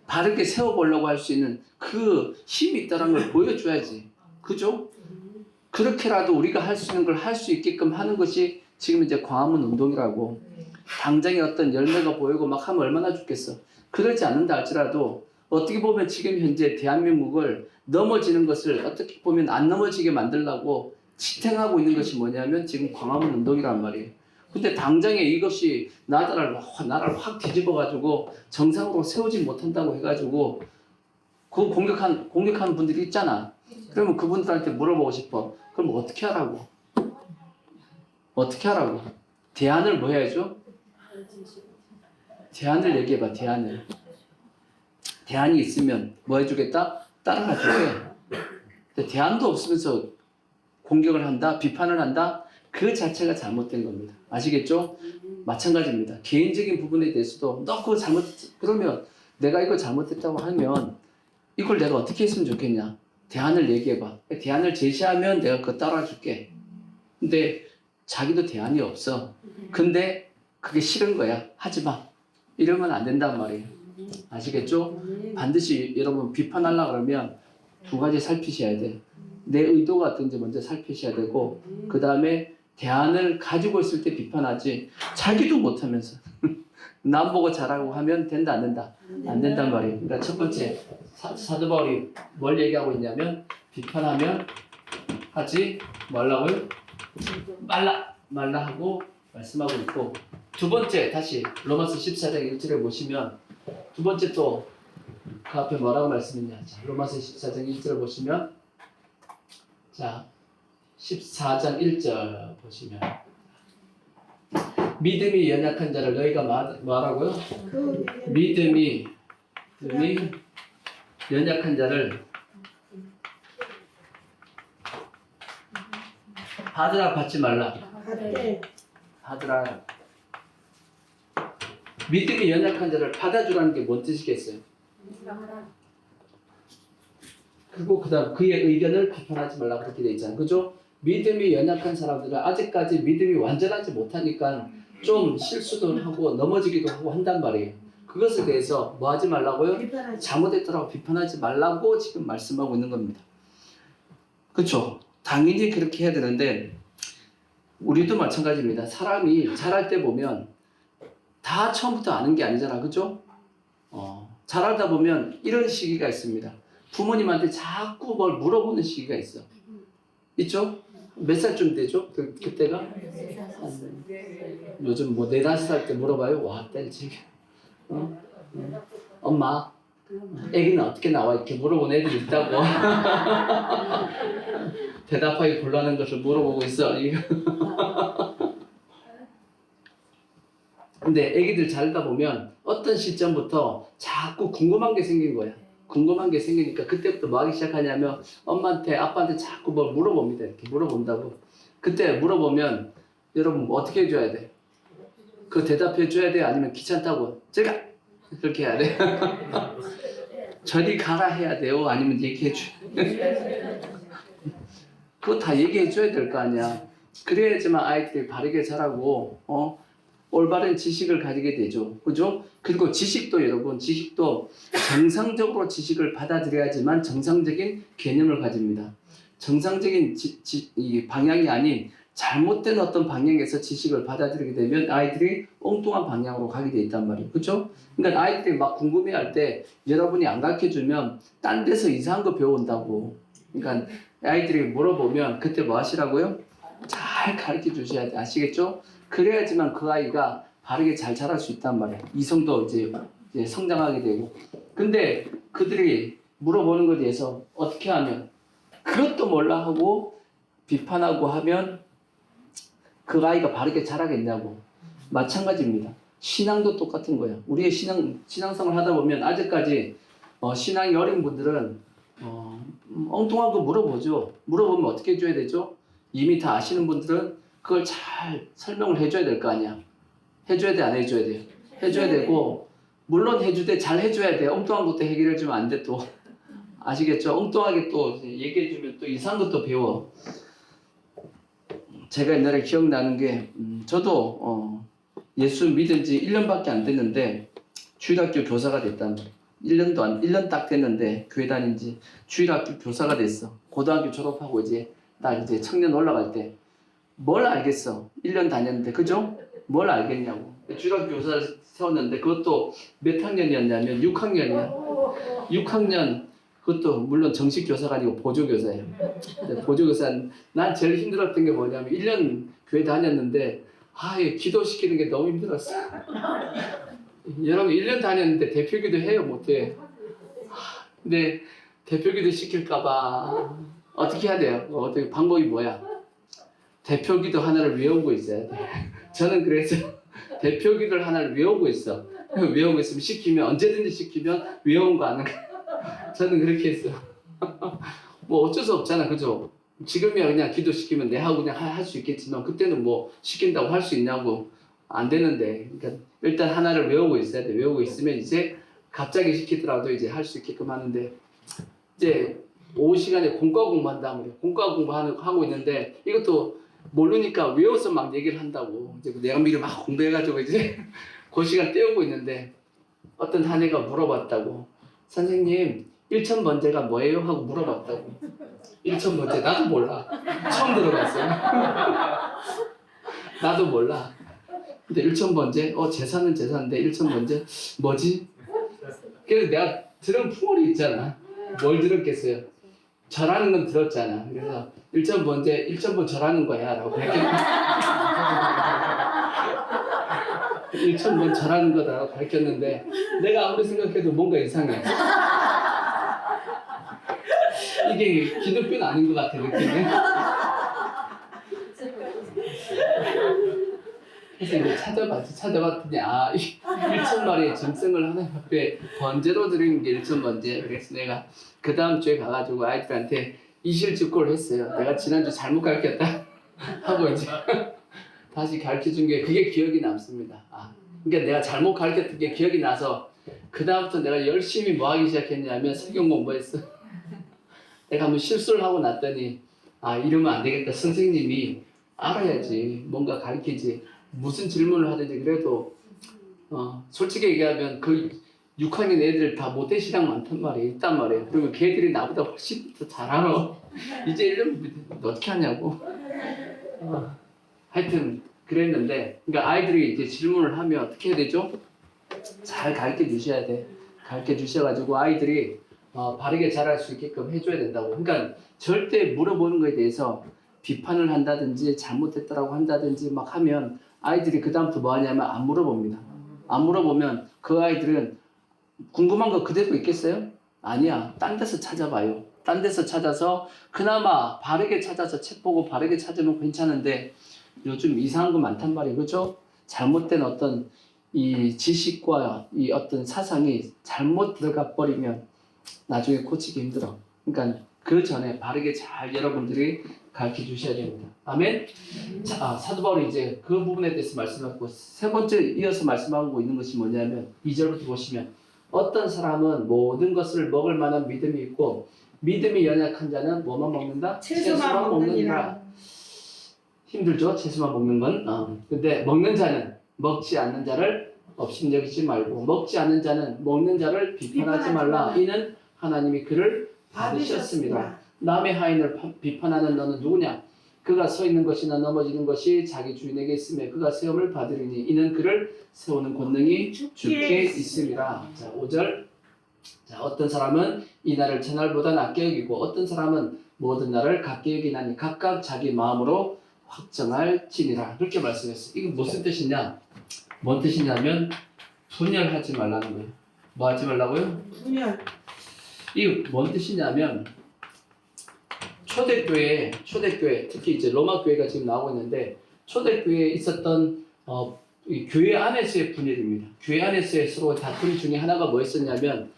바르게 세워보려고 할 수 있는 그 힘이 있다는 걸 보여줘야지. 그죠? 그렇게라도 우리가 할 수 있는 걸 할 수 있게끔 하는 것이 지금 이제 광화문 운동이라고. 당장에 어떤 열매가 보이고 막 하면 얼마나 좋겠어. 그러지 않는다 할지라도 어떻게 보면 지금 현재 대한민국을 넘어지는 것을 어떻게 보면 안 넘어지게 만들려고 지탱하고 있는 것이 뭐냐면 지금 광화문 운동이란 말이에요. 근데 당장에 이것이 나라를 확 뒤집어가지고 정상으로 세우지 못한다고 해가지고 그 공격한 분들이 있잖아. 그러면 그분들한테 물어보고 싶어. 그럼 어떻게 하라고? 어떻게 하라고? 대안을 뭐 해야죠? 대안을 얘기해봐. 대안이 있으면 뭐 해주겠다? 따라가 줄게. 대안도 없으면서 공격을 한다, 비판을 한다. 그 자체가 잘못된 겁니다. 아시겠죠? 마찬가지입니다. 개인적인 부분에 대해서도 너 그거 잘못했지. 그러면 내가 이거 잘못했다고 하면 이걸 내가 어떻게 했으면 좋겠냐? 대안을 얘기해봐. 대안을 제시하면 내가 그거 따라줄게. 근데 자기도 대안이 없어. 근데 그게 싫은 거야. 하지 마. 이러면 안 된단 말이에요. 아시겠죠? 반드시 여러분 비판하려고 그러면 두 가지 살피셔야 돼. 내 의도가 어떤지 먼저 살피셔야 되고 그 다음에 대안을 가지고 있을 때 비판하지 자기도 못하면서 남 보고 잘하고 하면 된다 안 된다? 안 된단 말이에요. 그러니까 첫 번째 사도 바울이 뭘 얘기하고 있냐면 비판하면 하지 말라고요? 말라 하고 말씀하고 있고 두 번째 다시 로마서 14장 1절에 보시면 두 번째 또 그 앞에 뭐라고 말씀했냐? 자, 로마서 14장 1절을 보시면 자 14장 1절 보시면 믿음이 연약한 자를 너희가 뭐라고요? 믿음이 연약한 자를 받으라 받지 말라. 받으라. 믿음이 연약한 자를 받아주라는 게 뭔 뜻이겠어요? 그리고 그 다음 그의 의견을 비판하지 말라 그렇게 돼 있잖아요. 그죠? 믿음이 연약한 사람들은 아직까지 믿음이 완전하지 못하니까 좀 실수도 하고 넘어지기도 하고 한단 말이에요. 그것에 대해서 뭐 하지 말라고요? 잘못했더라고 비판하지 말라고 지금 말씀하고 있는 겁니다. 그렇죠? 당연히 그렇게 해야 되는데 우리도 마찬가지입니다. 사람이 자랄 때 보면 다 처음부터 아는 게 아니잖아. 그죠? 자라다 보면 이런 시기가 있습니다. 부모님한테 자꾸 뭘 물어보는 시기가 있어. 있죠? 몇 살쯤 되죠? 그때가? 요즘 뭐 4, 5살 때 물어봐요. 와, 딸지. 엄마, 애기는 어떻게 나와? 이렇게 물어보는 애들이 있다고. 대답하기 곤란한 것을 물어보고 있어. 근데 애기들 자라다 보면 어떤 시점부터 자꾸 궁금한 게 생긴 거야. 궁금한 게 생기니까 그때부터 뭐 하기 시작하냐면 엄마한테 아빠한테 자꾸 뭘 물어봅니다. 이렇게 물어본다고. 그때 물어보면 여러분 뭐 어떻게 해줘야 돼? 그 대답해 줘야 돼? 아니면 귀찮다고 제가 그렇게 해야 돼? 저리 가라 해야 돼요? 아니면 얘기해 줘? 그거 다 얘기해 줘야 될 거 아니야. 그래야지만 아이들이 바르게 자라고 올바른 지식을 가지게 되죠. 그죠? 그리고 지식도 여러분, 지식도 정상적으로 지식을 받아들여야지만 정상적인 개념을 가집니다. 정상적인 이 방향이 아닌 잘못된 어떤 방향에서 지식을 받아들이게 되면 아이들이 엉뚱한 방향으로 가게 돼 있단 말이에요. 그렇죠? 그러니까 아이들이 막 궁금해할 때 여러분이 안 가르쳐주면 딴 데서 이상한 거 배운다고. 그러니까 아이들이 물어보면 그때 뭐 하시라고요? 잘 가르쳐 주셔야 돼. 아시겠죠? 그래야지만 그 아이가 바르게 잘 자랄 수 있단 말이에요. 이성도 이제 성장하게 되고. 근데 그들이 물어보는 것에 대해서 어떻게 하면 그것도 몰라 하고 비판하고 하면 그 아이가 바르게 자라겠냐고. 마찬가지입니다. 신앙도 똑같은 거예요. 우리의 신앙생활 하다 보면 아직까지 신앙이 어린 분들은 엉뚱한 거 물어보죠. 물어보면 어떻게 해줘야 되죠? 이미 다 아시는 분들은 그걸 잘 설명을 해줘야 될 거 아니야. 해줘야 돼, 안 해줘야 돼요? 해줘야 되고, 물론 해주되 잘 해줘야 돼. 엉뚱한 것도 해결해주면 안 돼, 또. 아시겠죠? 엉뚱하게 또 얘기해주면 또 이상한 것도 배워. 제가 옛날에 기억나는 게, 저도 예수 믿은 지 1년밖에 안 됐는데, 주일학교 교사가 됐단 말이에요. 1년 딱 됐는데, 교회 다닌 지 주일학교 교사가 됐어. 고등학교 졸업하고 딱 이제 청년 올라갈 때, 뭘 알겠어? 1년 다녔는데, 그죠? 뭘 알겠냐고. 주일학교 교사를 세웠는데, 그것도 몇 학년이었냐면 6학년이야. 6학년, 그것도 물론 정식 교사가 아니고 보조교사예요. 보조교사, 난 제일 힘들었던 게 뭐냐면 1년 교회 다녔는데 기도시키는 게 너무 힘들었어. 여러분 1년 다녔는데 대표기도 해요? 못해? 근데 대표기도 시킬까봐 어떻게 해야 돼요? 어떻게 방법이 뭐야? 대표기도 하나를 외우고 있어야 돼. 저는 그래서 대표기도를 하나를 외우고 있어. 외우고 있으면 시키면 언제든지 시키면 외운 거 아는 거. 저는 그렇게 했어요. 뭐 어쩔 수 없잖아, 그죠? 지금이야 그냥 기도시키면 내하고 그냥 할 수 있겠지만 그때는 뭐 시킨다고 할 수 있냐고 안 되는데. 그러니까 일단 하나를 외우고 있어야 돼. 외우고 있으면 이제 갑자기 시키더라도 이제 할 수 있게끔 하는데, 이제 오후 시간에 공과 공부한다고 그래요. 공과 공부하고 있는데 이것도 모르니까 외워서 막 얘기를 한다고. 이제 내가 미리 막 공부해가지고 이제 그 시간 때우고 있는데 어떤 한 애가 물어봤다고. 선생님 1,000번째가 뭐예요? 하고 물어봤다고. 1,000번째 나도 몰라. 처음 들어봤어요. 나도 몰라. 근데 1,000번째? 재산은 재산인데 1,000번째? 뭐지? 그래서 내가 들은 풍월이 있잖아. 뭘 들었겠어요? 절하는 건 들었잖아. 그래서 1,000번째 1,000번 절하는 거야 라고 밝혔는데 1,000번 절하는 거다라고 밝혔는데 내가 아무리 생각해도 뭔가 이상해. 이게 기독교는 아닌 것 같아, 느낌이. 그래서 이제 찾아봤더니 1,000마리의 짐승을 하나님 앞에 번제로 드리는 게 1,000번째. 그래서 내가 그 다음 주에 가가지고 아이들한테 이실직고를 했어요. 내가 지난주 잘못 가르쳤다 하고 이제 다시 가르쳐준 게 그게 기억이 남습니다. 그러니까 내가 잘못 가르쳤던 게 기억이 나서 그 다음부터 내가 열심히 뭐 하기 시작했냐면 성경 공부했어. 내가 한번 실수를 하고 났더니 이러면 안 되겠다. 선생님이 알아야지. 뭔가 가르치지. 무슨 질문을 하든지 그래도 솔직히 얘기하면 그 6학년 애들 다 못된 신앙 많단 말이에요. 있단 말이에요. 그러면 걔들이 나보다 훨씬 더 잘 알아. 이제 이러면 어떻게 하냐고. 하여튼 그랬는데, 그러니까 아이들이 이제 질문을 하면 어떻게 해야 되죠? 잘 가르쳐 주셔야 돼. 가르쳐 주셔가지고 아이들이 바르게 자랄 수 있게끔 해줘야 된다고. 그러니까 절대 물어보는 거에 대해서 비판을 한다든지 잘못했다라고 한다든지 막 하면 아이들이 그 다음부터 뭐 하냐면 안 물어봅니다. 안 물어보면 그 아이들은 궁금한 거 그대로 있겠어요? 아니야. 딴 데서 찾아봐요. 딴 데서 찾아서 그나마 바르게 찾아서 책 보고 바르게 찾으면 괜찮은데 요즘 이상한 거 많단 말이에요. 그렇죠? 잘못된 어떤 이 지식과 이 어떤 사상이 잘못 들어가 버리면 나중에 고치기 힘들어. 그러니까 그 전에 바르게 잘 여러분들이 가르쳐 주셔야 됩니다. 아멘? 사도 바울이 이제 그 부분에 대해서 말씀하고 세 번째 이어서 말씀하고 있는 것이 뭐냐면 2절부터 보시면 어떤 사람은 모든 것을 먹을 만한 믿음이 있고 믿음이 연약한 자는 뭐만 먹는다? 채소만 먹느니라. 힘들죠? 채소만 먹는 건. 근데 먹는 자는 먹지 않는 자를 업신여기지 말고 먹지 않는 자는 먹는 자를 비판하지 말라. 이는 하나님이 그를 받으셨습니다. 남의 하인을 비판하는 너는 누구냐? 그가 서 있는 것이나 넘어지는 것이 자기 주인에게 있으며 그가 세움을 받으리니 이는 그를 세우는 권능이 주께 있음이라. 자, 5절. 자, 어떤 사람은 이 날을 저날보다 낮게 여기고 어떤 사람은 모든 날을 같게 여기나니 각각 자기 마음으로 확정할지니라. 그렇게 말씀했어요. 이게 무슨 뜻이냐? 뭔 뜻이냐면 분열하지 말라는 거예요. 뭐 하지 말라고요? 분열. 이게 뭔 뜻이냐면 초대교회 특히 이제 로마 교회가 지금 나오고 있는데 초대교회에 있었던 이 교회 안에서의 분열입니다. 교회 안에서의 서로 다툼 중에 하나가 뭐였었냐면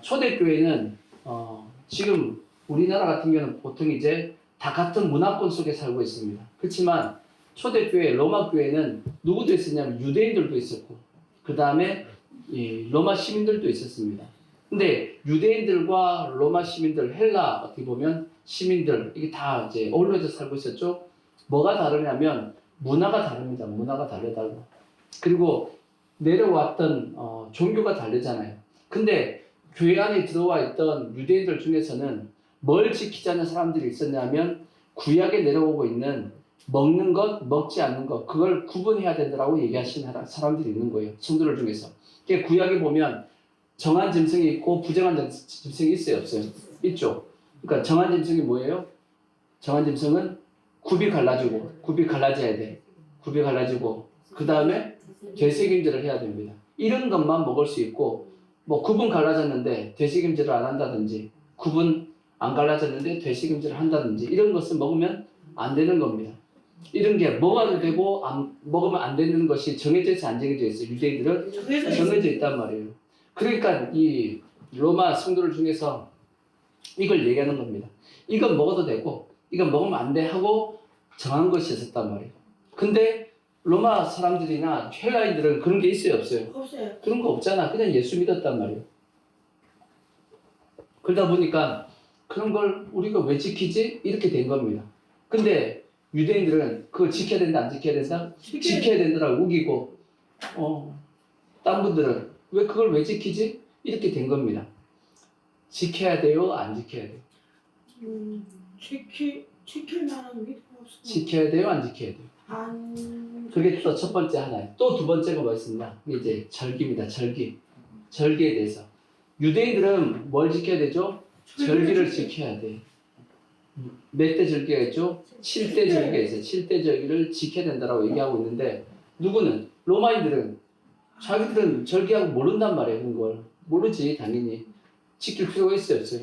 초대교회는 지금 우리나라 같은 경우는 보통 이제 다 같은 문화권 속에 살고 있습니다. 그렇지만 초대교회 로마 교회는 누구도 있었냐면 유대인들도 있었고 그 다음에 로마 시민들도 있었습니다. 근데 유대인들과 로마 시민들, 헬라 어떻게 보면 시민들 이게 다 이제 어울려져 살고 있었죠. 뭐가 다르냐면 문화가 다릅니다. 문화가 다르다고. 그리고 내려왔던 종교가 다르잖아요. 근데 교회 안에 들어와 있던 유대인들 중에서는 뭘 지키자는 사람들이 있었냐면 구약에 내려오고 있는 먹는 것, 먹지 않는 것 그걸 구분해야 된다고 얘기하시는 사람들이 있는 거예요. 성도들 중에서. 구약에 보면 정한 짐승이 있고 부정한 짐승이 있어요, 없어요? 있죠. 그러니까 정한 짐승이 뭐예요? 정한 짐승은 굽이 갈라져야 돼. 굽이 갈라지고 그 다음에 되새김질을 해야 됩니다. 이런 것만 먹을 수 있고 뭐 굽은 갈라졌는데 되새김질을 안 한다든지 굽은 안 갈라졌는데 되새김질을 한다든지 이런 것을 먹으면 안 되는 겁니다. 이런 게 먹어도 되고 먹으면 안 되는 것이 정해져 있어 안 정해져 있어요. 유대인들은 정해져 있단 말이에요. 그러니까 이 로마 성도들 중에서 이걸 얘기하는 겁니다. 이건 먹어도 되고 이건 먹으면 안 돼 하고 정한 것이 있었단 말이에요. 근데 로마 사람들이나 헬라인들은 그런 게 있어요, 없어요? 없어요. 그런 거 없잖아. 그냥 예수 믿었단 말이에요. 그러다 보니까 그런 걸 우리가 왜 지키지? 이렇게 된 겁니다. 근데 유대인들은 그거 지켜야 된다, 안 지켜야 된다? 지켜야 된다라고 우기고 딴 분들은 왜 그걸 왜 지키지? 이렇게 된 겁니다. 지켜야 돼요, 안 지켜야 돼요? 지킬 만한 믿음 없어. 지켜야 돼요, 안 지켜야 돼요? 그게 또 첫 번째 하나예요. 또 두 번째가 뭐 있습니다. 이제 절기입니다. 절기에 대해서. 유대인들은 뭘 지켜야 되죠? 절기를 지켜야 돼. 몇 대 절기가 있죠? 7대 절기가 있어요. 7대 절기를 지켜야 된다고 얘기하고 있는데 누구는? 로마인들은 자기들은 절기하고 모른단 말이에요. 그런 걸. 모르지 당연히. 지킬 필요가 있어요? 없어요?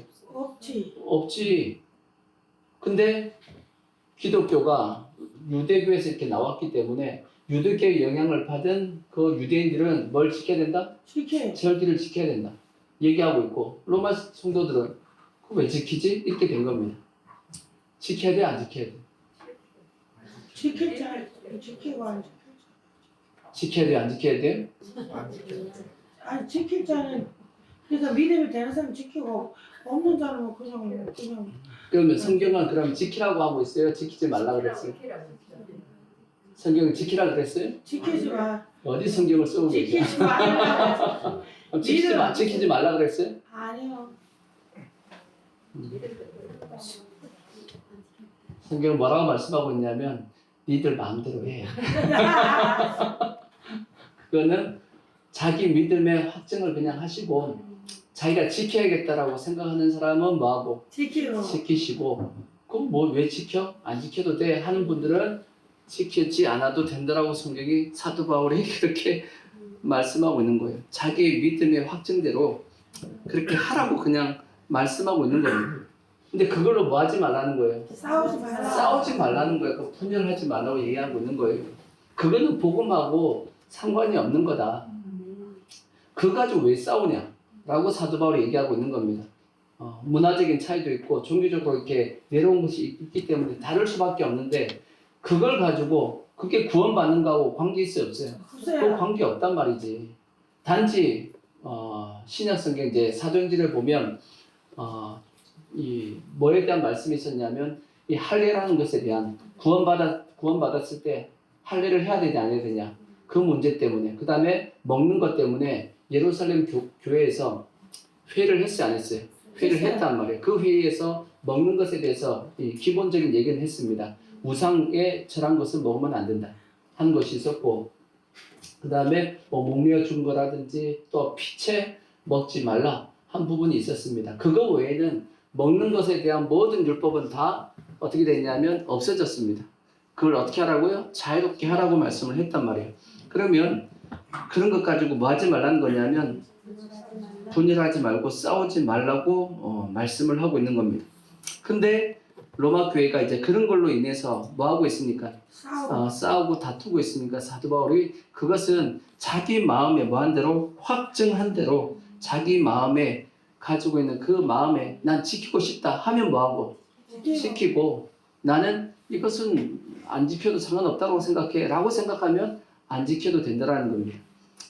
없지. 근데 기독교가 유대교에서 이렇게 나왔기 때문에 유대교의 영향을 받은 그 유대인들은 뭘 지켜야 된다? 절기를 지켜야 된다. 얘기하고 있고 로마 성도들은 그거 왜 지키지? 이렇게 된 겁니다. 지켜야 돼? 안 지켜야 돼? 지킬 자 지키고 안 지킬 자. 지켜야 돼? 안 지켜야 돼? 아니 지킬 자는 그러니까 믿음이 되는 사람 지키고 없는 자는 그냥 그러면 성경은 그럼 지키라고 하고 있어요? 지키지 말라고 그랬어요? 성경은 지키라고 그랬어요? 지키지 마. 어디 성경을 쓰고 계세요? 지키지 마. 지키지 말라고 그랬어요? 아니요. 성경은 뭐라고 말씀하고 있냐면 니들 마음대로 해. 그거는 자기 믿음의 확증을 그냥 하시고 자기가 지켜야겠다라고 생각하는 사람은 뭐하고? 지키시고 그럼 뭐 왜 지켜? 안 지켜도 돼 하는 분들은 지키지 않아도 된다라고 성경이 사도 바울이 그렇게 말씀하고 있는 거예요. 자기 믿음의 확증대로 그렇게 하라고 그냥 말씀하고 있는 거예요. 근데 그걸로 뭐 하지 말라는 거예요? 싸우지 말라는 거예요. 그 분열하지 말라고 얘기하고 있는 거예요. 그거는 복음하고 상관이 없는 거다. 그거 가지고 왜 싸우냐? 라고 사도 바울이 얘기하고 있는 겁니다. 문화적인 차이도 있고 종교적으로 이렇게 내려온 것이 있기 때문에 다를 수밖에 없는데 그걸 가지고 그게 구원받는 거하고 관계 있어요? 없어요? 그 관계 없단 말이지. 단지 신약 성경 이제 사도행전을 보면 이 뭐에 대한 말씀이 있었냐면 이 할례라는 것에 대한 구원받았을 때 할례를 해야 되냐 안 해야 되냐 그 문제 때문에 그 다음에 먹는 것 때문에 예루살렘 교회에서 회의를 했어요 안 했어요? 회의를 했단 말이에요. 그 회의에서 먹는 것에 대해서 이 기본적인 얘기는 했습니다. 우상에 절한 것을 먹으면 안 된다 하는 것이 있었고, 그 다음에 뭐 목매어 죽은 거라든지 또 피채 먹지 말라 한 부분이 있었습니다. 그거 외에는 먹는 것에 대한 모든 율법은 다 어떻게 됐냐면 없어졌습니다. 그걸 어떻게 하라고요? 자유롭게 하라고 말씀을 했단 말이에요. 그러면 그런 것 가지고 뭐 하지 말라는 거냐면 분열하지 말고 싸우지 말라고 말씀을 하고 있는 겁니다. 근데 로마 교회가 이제 그런 걸로 인해서 뭐 하고 있습니까? 싸우고 다투고 있으니까 사도 바울이 그것은 자기 마음에 뭐한 대로 확증한 대로 자기 마음에 가지고 있는 그 마음에 난 지키고 싶다 하면 뭐하고 지키고, 나는 이것은 안 지켜도 상관없다고 생각해 라고 생각하면 안 지켜도 된다라는 겁니다.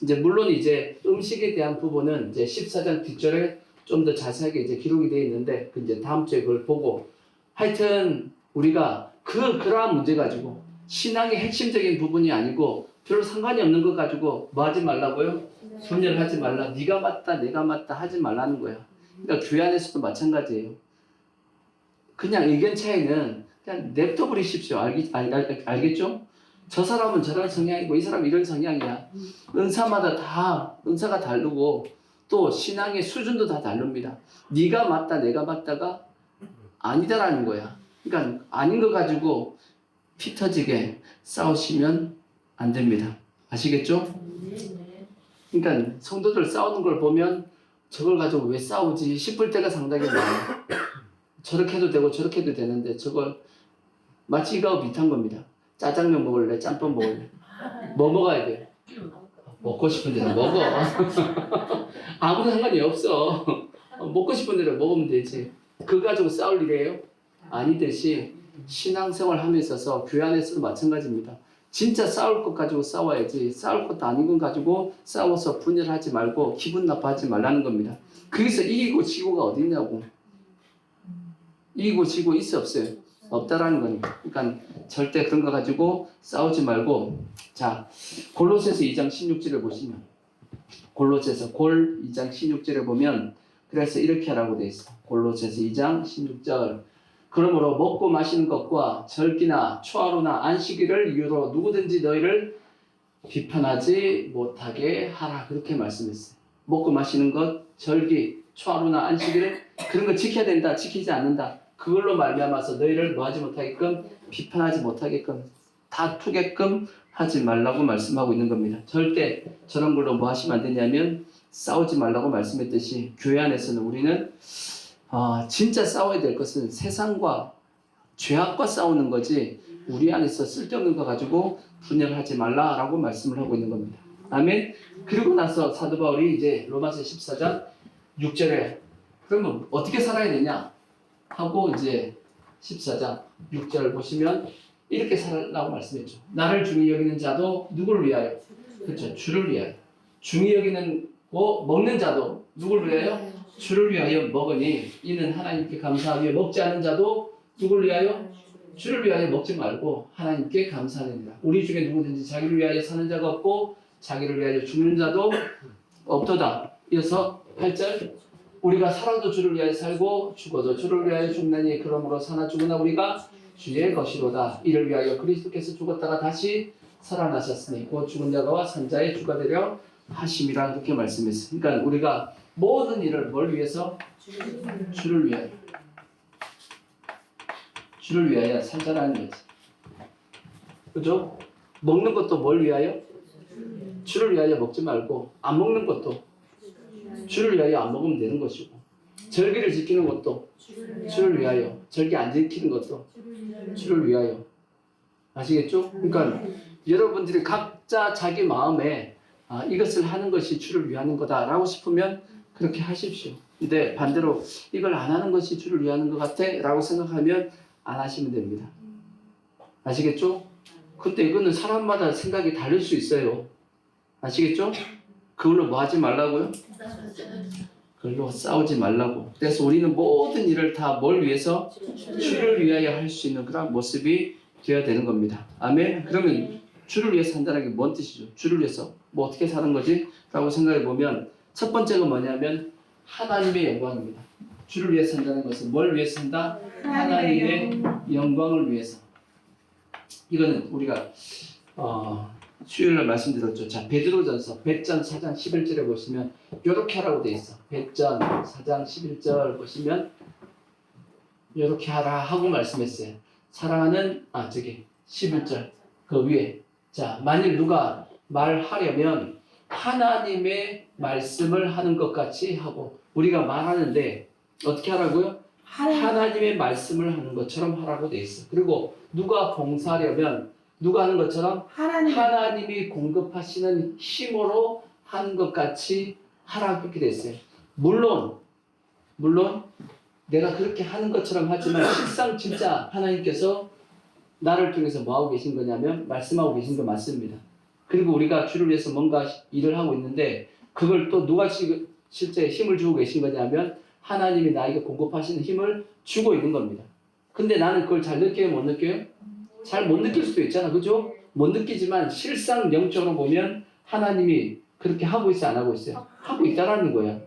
이제 물론 이제 음식에 대한 부분은 이제 14장 뒷절에 좀 더 자세하게 이제 기록이 되어 있는데 그 이제 다음 주에 그걸 보고, 하여튼 우리가 그러한 문제 가지고 신앙의 핵심적인 부분이 아니고 별로 상관이 없는 것 가지고 뭐 하지 말라고요? 분열하지 말라. 네가 맞다 내가 맞다 하지 말라는 거야. 그러니까 교회 안에서도 마찬가지예요. 그냥 의견 차이는 그냥 냅둬 버리십시오. 알겠죠? 저 사람은 저런 성향이고 이 사람은 이런 성향이야. 은사마다 다 은사가 다르고 또 신앙의 수준도 다 다릅니다. 네가 맞다 내가 맞다가 아니다라는 거야. 그러니까 아닌 거 가지고 피 터지게 싸우시면 안 됩니다. 아시겠죠? 그러니까 성도들 싸우는 걸 보면 저걸 가지고 왜 싸우지 싶을 때가 상당히 많아요. 저렇게 해도 되고 저렇게 해도 되는데 저걸 마치 이거하고 비슷한 겁니다. 짜장면 먹을래? 짬뽕 먹을래? 뭐 먹어야 돼? 먹고 싶은 대로 먹어. 아무 상관이 없어. 먹고 싶은 대로 먹으면 되지. 그거 가지고 싸울 일이에요? 아니듯이 신앙생활 함에 있어서 교회 안에서도 마찬가지입니다. 진짜 싸울 것 가지고 싸워야지 싸울 것도 아닌 것 가지고 싸워서 분열하지 말고 기분 나빠하지 말라는 겁니다. 거기서 이기고 지고가 어디 있냐고. 이기고 지고 있어 없어요? 없다라는 거니까. 그러니까 절대 그런 거 가지고 싸우지 말고, 자 골로새서 2장 16절을 보시면, 골로새서 2장 16절에 보면 그래서 이렇게 하라고 돼 있어. 골로새서 2장 16절. 그러므로 먹고 마시는 것과 절기나 초하루나 안식일을 이유로 누구든지 너희를 비판하지 못하게 하라. 그렇게 말씀했어요. 먹고 마시는 것, 절기, 초하루나 안식일 그런 거 지켜야 된다. 지키지 않는다. 그걸로 말미암아서 너희를 뭐 하지 못하게끔, 비판하지 못하게끔, 다투게끔 하지 말라고 말씀하고 있는 겁니다. 절대 저런 걸로 뭐 하시면 안 되냐면 싸우지 말라고 말씀했듯이 교회 안에서는 우리는 진짜 싸워야 될 것은 세상과 죄악과 싸우는 거지 우리 안에서 쓸데없는 거 가지고 분열하지 말라라고 말씀을 하고 있는 겁니다. 아멘. 그리고 나서 사도 바울이 이제 로마서 14장 6절에 그러면 어떻게 살아야 되냐 하고 이제 14장 6절 보시면 이렇게 살라고 말씀했죠. 나를 중히 여기는 자도 누구를 위하여? 그렇죠. 주를 위하여. 중히 여기는 먹는 자도 누구를 위하여? 주를 위하여 먹으니 이는 하나님께 감사하며 먹지 않는 자도 누구를 위하여? 주를 위하여 먹지 말고 하나님께 감사하느니라. 우리 중에 누구든지 자기를 위하여 사는 자가 없고 자기를 위하여 죽는 자도 없도다. 이어서 8절 우리가 살아도 주를 위하여 살고 죽어도 주를 위하여 죽나니 그러므로 사나 죽으나 우리가 주의 것이로다. 이를 위하여 그리스도께서 죽었다가 다시 살아나셨으니 곧 죽은 자가 산 자의 주가 되려 하심이라. 그렇게 말씀했어요. 그러니까 우리가 모든 일을 뭘 위해서? 주를 위하여. 주를 위하여 살자라는 거지. 그죠? 먹는 것도 뭘 위하여? 주를 위하여 먹지 말고 안 먹는 것도 주를 위하여 안 먹으면 되는 것이고, 절기를 지키는 것도 주를 위하여, 절기 안 지키는 것도 주를 위하여. 아시겠죠? 그러니까 여러분들이 각자 자기 마음에 이것을 하는 것이 주를 위하는 거다라고 싶으면 그렇게 하십시오. 근데 반대로 이걸 안 하는 것이 주를 위하는 것 같아 라고 생각하면 안 하시면 됩니다. 아시겠죠? 근데 이거는 사람마다 생각이 다를 수 있어요. 아시겠죠? 그걸로 뭐 하지 말라고요? 그걸로 싸우지 말라고. 그래서 우리는 모든 일을 다 뭘 위해서? 주를 위하여 할 수 있는 그런 모습이 되어야 되는 겁니다. 아멘? 그러면 주를 위해 산다는 게 뭔 뜻이죠? 주를 위해서 뭐 어떻게 사는 거지? 라고 생각해 보면 첫 번째가 뭐냐면 하나님의 영광입니다. 주를 위해 산다는 것은 뭘 위해 산다? 하나님의 영광을 위해서. 이거는 우리가 수요일날 말씀드렸죠. 자, 베드로전서 배전 4장 11절에 보시면 이렇게 하라고 돼 있어. 배전 4장 11절 보시면 이렇게 하라 하고 말씀했어요. 사랑하는 11절 그 위에 자, 만일 누가 말하려면 하나님의 말씀을 하는 것 같이 하고 우리가 말하는데 어떻게 하라고요? 하나님의 말씀을 하는 것처럼 하라고 돼 있어. 그리고 누가 봉사하려면 누가 하는 것처럼 하나님이 공급하시는 힘으로 하는 것 같이 하라고 그렇게 돼 있어요. 물론 내가 그렇게 하는 것처럼 하지만 실상 진짜 하나님께서 나를 통해서 뭐하고 계신 거냐면 말씀하고 계신 거 맞습니다. 그리고 우리가 주를 위해서 뭔가 일을 하고 있는데 그걸 또 누가 실제 힘을 주고 계신 거냐면 하나님이 나에게 공급하시는 힘을 주고 있는 겁니다. 근데 나는 그걸 잘 느껴요? 못 느껴요? 잘 못 느낄 수도 있잖아. 그죠? 못 느끼지만 실상 영적으로 보면 하나님이 그렇게 하고 있어요? 안 하고 있어요? 하고 있다라는 거야.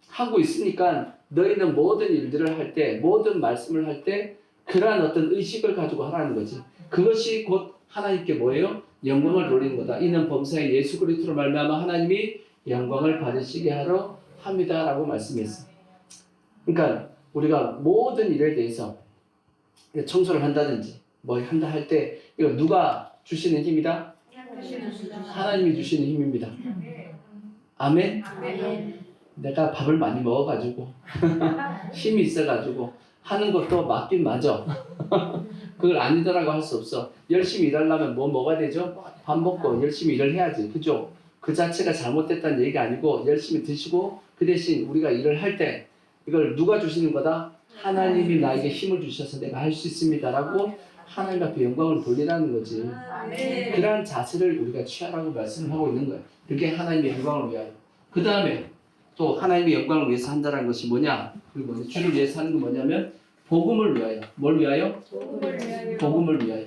하고 있으니까 너희는 모든 일들을 할 때 모든 말씀을 할 때 그러한 어떤 의식을 가지고 하라는 거지. 그것이 곧 하나님께 뭐예요? 영광을 돌리는 거다. 이는 범사의 예수 그리스도로 말미암아 하나님이 영광을 받으시게 하러 합니다라고 말씀했어. 그러니까 우리가 모든 일에 대해서 청소를 한다든지 뭐 한다 할 때 이거 누가 주시는 힘이다? 하나님이 주시는 힘입니다. 아멘? 내가 밥을 많이 먹어가지고 힘이 있어가지고 하는 것도 맞긴 맞아. 그걸 아니더라고 할 수 없어. 열심히 일하려면 뭐 먹어야 되죠? 밥 먹고 열심히 일을 해야지. 그죠? 그 자체가 잘못됐다는 얘기가 아니고 열심히 드시고 그 대신 우리가 일을 할 때 이걸 누가 주시는 거다? 하나님이 나에게 힘을 주셔서 내가 할 수 있습니다 라고 하나님 앞에 영광을 돌리라는 거지. 그러한 자세를 우리가 취하라고 말씀을 하고 있는 거예요. 그게 하나님의 영광을 위하여. 그 다음에 또 하나님의 영광을 위해서 한다는 것이 뭐냐? 그리고 주를 위해서 하는 건 뭐냐면 복음을 위하여. 뭘 위하여? 복음을 위하여.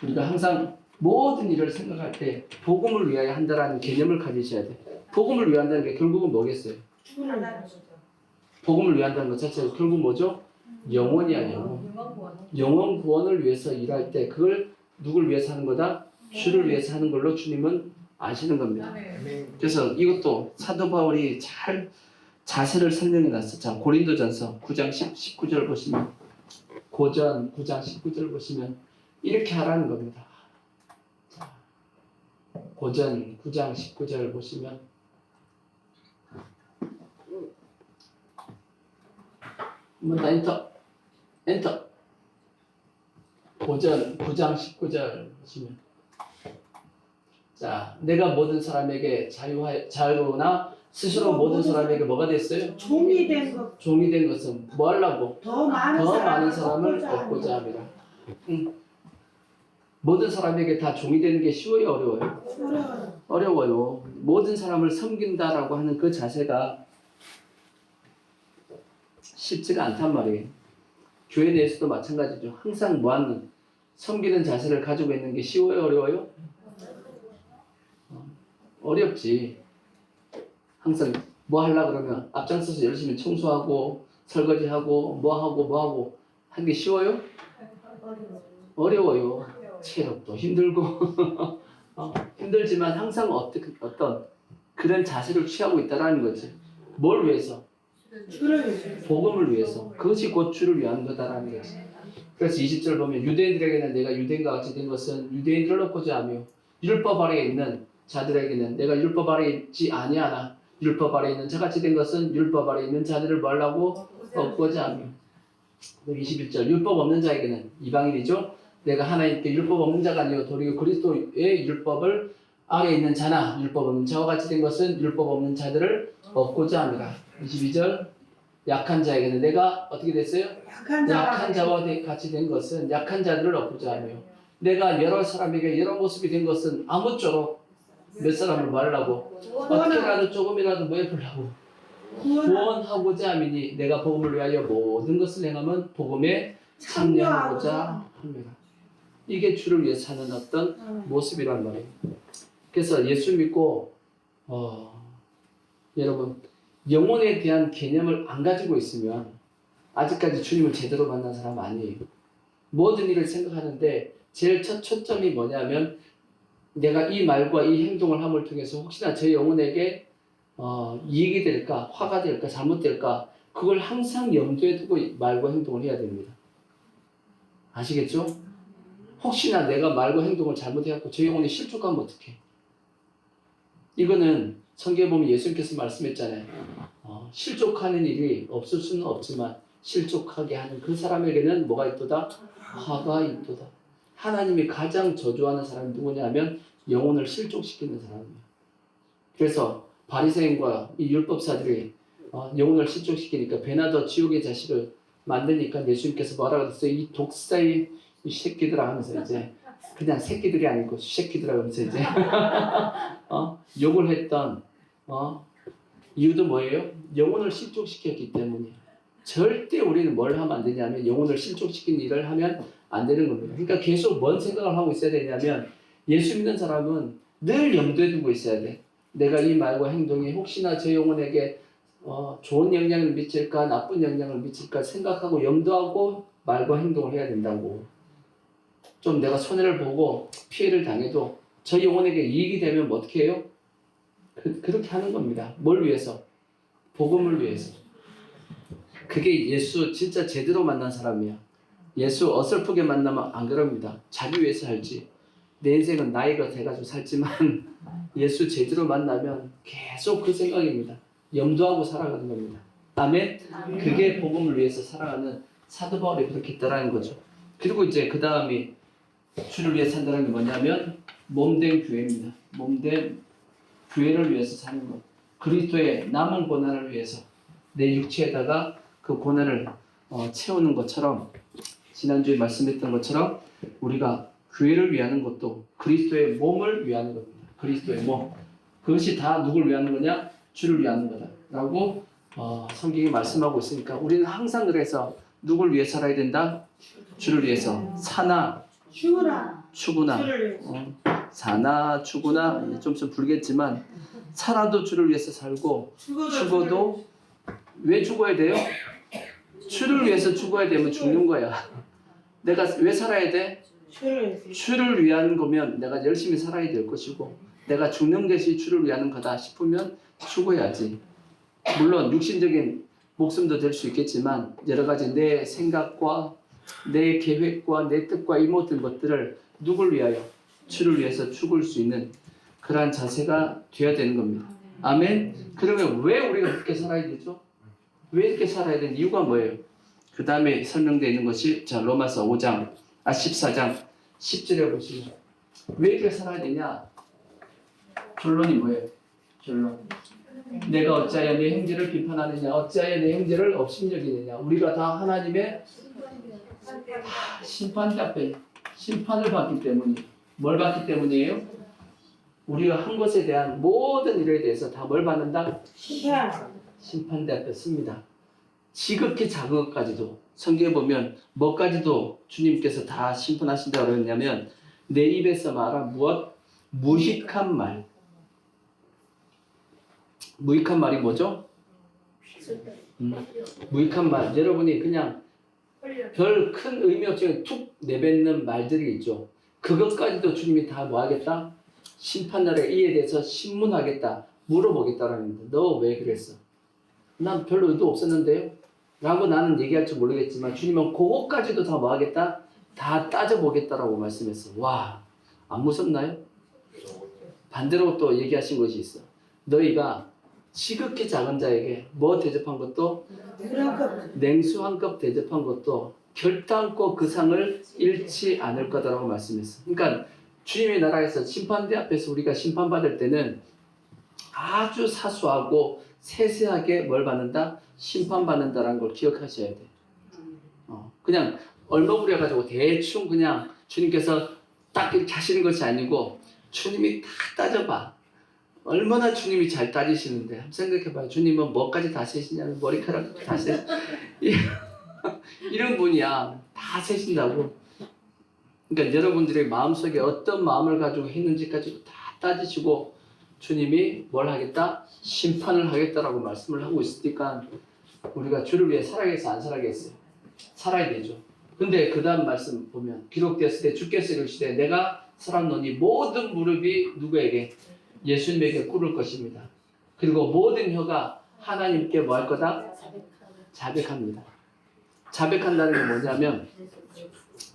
우리가 항상 모든 일을 생각할 때 복음을 위하여 한다라는 개념을 가지셔야 돼. 복음을 위하여 한다는 게 결국은 뭐겠어요? 복음을 위한다는 것 자체가 결국 뭐죠? 영혼이야, 영혼. 영혼 구원을 위해서 일할 때 그걸 누굴 위해서 하는 거다? 주를 위해서 하는 걸로 주님은 아시는 겁니다. 그래서 이것도 사도 바울이 잘 자세를 설명해 놨어. 자, 고린도전서 9장 19절 보시면 고전 9장 19절 보시면 이렇게 하라는 겁니다. 자, 고전 9장 19절 보시면 한번 더 엔터 고전 9장 19절 보시면 자, 내가 모든 사람에게 자유나 스스로 모든 사람에게 뭐가 됐어요? 종이 된 것. 종이 된 것은 뭐 하려고? 더 많은 사람을 얻고자 함이라. 모든 사람에게 다 종이 되는 게 쉬워요? 어려워요? 어려워요. 모든 사람을 섬긴다라고 하는 그 자세가 쉽지가 않단 말이에요. 교회 내에서도 마찬가지죠. 항상 뭐하는 섬기는 자세를 가지고 있는 게 쉬워요? 어려워요? 어렵지. 항상 뭐 하려고 그러면 앞장서서 열심히 청소하고 설거지하고 뭐하고 하는 게 쉬워요? 어려워요. 체력도 힘들고 힘들지만 항상 어떤 그런 자세를 취하고 있다라는 거지. 뭘 위해서? 복음을 위해서. 그것이 곧 주를 위한 거다라는 거지. 그래서 20절 보면 유대인들에게는 내가 유대인과 같이 된 것은 유대인들을 얻고자 하며 율법 아래에 있는 자들에게는 내가 율법 아래에 있지 아니하나 율법 아래에 있는 자같이 된 것은 율법 아래에 있는 자들을 뭐 하려고? 얻고자 하며. 21절 율법 없는 자에게는 이방인이죠. 내가 하나님께 율법 없는 자가 아니요 도리어 그리스도의 율법을 아래에 있는 자나 율법 없는 자와 같이 된 것은 율법 없는 자들을 얻고자 합니다. 22절 약한 자에게는 내가 어떻게 됐어요? 약한 자와 같이 된 것은 약한 자들을 얻고자 하며 내가 여러 사람에게 여러 모습이 된 것은 아무쪼록 몇 사람을 말하려고 어떻게라도 조금이라도 뭐 해보려고 구원하고자 함이니 내가 복음을 위하여 모든 것을 행하면 복음에 참여하고자 합니다. 이게 주를 위해 사는 어떤 모습이란 말이에요. 그래서 예수 믿고 여러분 영혼에 대한 개념을 안 가지고 있으면 아직까지 주님을 제대로 만난 사람 아니에요. 모든 일을 생각하는데 제일 첫 초점이 뭐냐면 내가 이 말과 이 행동을 함을 통해서 혹시나 제 영혼에게 이익이 될까, 화가 될까, 잘못될까 그걸 항상 염두에 두고 말과 행동을 해야 됩니다. 아시겠죠? 혹시나 내가 말과 행동을 잘못해갖고 제 영혼이 실족하면 어떡해? 이거는 성경에 보면 예수님께서 말씀했잖아요. 실족하는 일이 없을 수는 없지만 실족하게 하는 그 사람에게는 뭐가 있도다? 화가 있도다. 하나님이 가장 저주하는 사람이 누구냐면 영혼을 실족시키는 사람이에요. 그래서 바리새인과 이 율법사들이 영혼을 실족시키니까 배나 더 지옥의 자식을 만드니까 예수님께서 뭐라고 그랬어요? 이 독사의 이 새끼들아 하면서 이제 그냥 새끼들이 아니고 새끼들아 하면서 이제 욕을 했던 이유도 뭐예요? 영혼을 실족시켰기 때문이에요. 절대 우리는 뭘 하면 안 되냐면 영혼을 실족시키는 일을 하면 안 되는 겁니다. 그러니까 계속 뭔 생각을 하고 있어야 되냐면 예수 믿는 사람은 늘 염두에 두고 있어야 돼. 내가 이 말과 행동이 혹시나 제 영혼에게 좋은 영향을 미칠까 나쁜 영향을 미칠까 생각하고 염두하고 말과 행동을 해야 된다고. 좀 내가 손해를 보고 피해를 당해도 저 영혼에게 이익이 되면 뭐 어떻게 해요? 그렇게 하는 겁니다. 뭘 위해서? 복음을 위해서. 그게 예수 진짜 제대로 만난 사람이야. 예수 어설프게 만나면 안 그럽니다. 자기 위해서 살지. 내 인생은 나이가 돼가지고 살지만 예수 제대로 만나면 계속 그 생각입니다. 염두하고 살아가는 겁니다. 아멘? 그게 복음을 위해서 살아가는 사도 바울이 그렇게 했다라는 거죠. 그리고 이제 그 다음이 주를 위해 산다는 게 뭐냐면 몸된 교회입니다. 몸된 교회를 위해서 사는 것. 그리스도의 남은 고난을 위해서 내 육체에다가 그 고난을 채우는 것처럼 지난주에 말씀했던 것처럼 우리가 교회를 위하는 것도 그리스도의 몸을 위하는 겁니다. 그리스도의 몸. 그것이 다 누굴 위하는 거냐? 주를 위하는 거다. 라고 성경이 말씀하고 있으니까 우리는 항상 그래서 누굴 위해 살아야 된다? 주를 위해서. 사나 추구나 사나 추구나 좀 부르겠지만 살아도 주를 위해서 살고 죽어도 왜 죽어야 돼요? 주를 위해서 죽어야 되면 죽는 거야. 내가 왜 살아야 돼? 주를 위한 거면 내가 열심히 살아야 될 것이고 내가 죽는 것이 주를 위하는 거다 싶으면 죽어야지. 물론 육신적인 목숨도 될 수 있겠지만 여러 가지 내 생각과 내 계획과 내 뜻과 이 모든 것들을 누굴 위하여? 주를 위해서 죽을 수 있는 그러한 자세가 되어야 되는 겁니다. 아멘? 그러면 왜 우리가 그렇게 살아야 되죠? 왜 이렇게 살아야 되는 이유가 뭐예요? 그 다음에 설명되어 있는 것이 자 로마서 14장 10절에 보시면 왜 이렇게 살아야 되냐? 결론이 뭐예요? 결론. 내가 어찌하여 내 형제를 비판하느냐? 어찌하여 내 형제를 업신여기느냐? 우리가 다 하나님의 심판 앞에 심판을 받기 때문이에요. 뭘 받기 때문이에요? 우리가 한 것에 대한 모든 일에 대해서 다 뭘 받는다? 심판대 앞에 씁니다. 지극히 작은 것까지도 성경에 보면 뭐까지도 주님께서 다 심판하신다고 그랬냐면 내 입에서 말한 무엇? 무익한 말. 무익한 말이 뭐죠? 무익한 말. 여러분이 그냥 별 큰 의미 없이 툭 내뱉는 말들이 있죠. 그것까지도 주님이 다 뭐 하겠다? 심판날에 이에 대해서 신문하겠다. 물어보겠다라는 거예요. 너 왜 그랬어? 난 별로 의도 없었는데요? 라고 나는 얘기할 줄 모르겠지만 주님은 그것까지도 다 뭐 하겠다? 다 따져보겠다라고 말씀했어. 와, 안 무섭나요? 반대로 또 얘기하신 것이 있어. 너희가 지극히 작은 자에게 뭐 대접한 것도 냉수 한 컵 대접한 것도 결단코 그 상을 잃지 않을 거다라고 말씀했어. 그러니까 주님의 나라에서 심판대 앞에서 우리가 심판받을 때는 아주 사소하고 세세하게 뭘 받는다? 심판받는다라는 걸 기억하셔야 돼. 그냥 얼마부려가지고 대충 그냥 주님께서 딱 이렇게 하시는 것이 아니고 주님이 다 따져봐. 얼마나 주님이 잘 따지시는데 한번 생각해봐요. 주님은 뭐까지 다 세시냐면 머리카락 다 세. 이런 분이야. 다 세신다고. 그러니까 여러분들의 마음속에 어떤 마음을 가지고 했는지까지 다 따지시고 주님이 뭘 하겠다? 심판을 하겠다라고 말씀을 하고 있으니까 우리가 주를 위해 살아야겠어 안 살아야겠어요? 살아야 되죠. 근데 그 다음 말씀 보면 기록되었을 때 주께서 이르시되 내가 설하노니 모든 무릎이 누구에게? 예수님에게 꿇을 것입니다. 그리고 모든 혀가 하나님께 뭐 할 거다? 자백합니다. 자백한다는 게 뭐냐면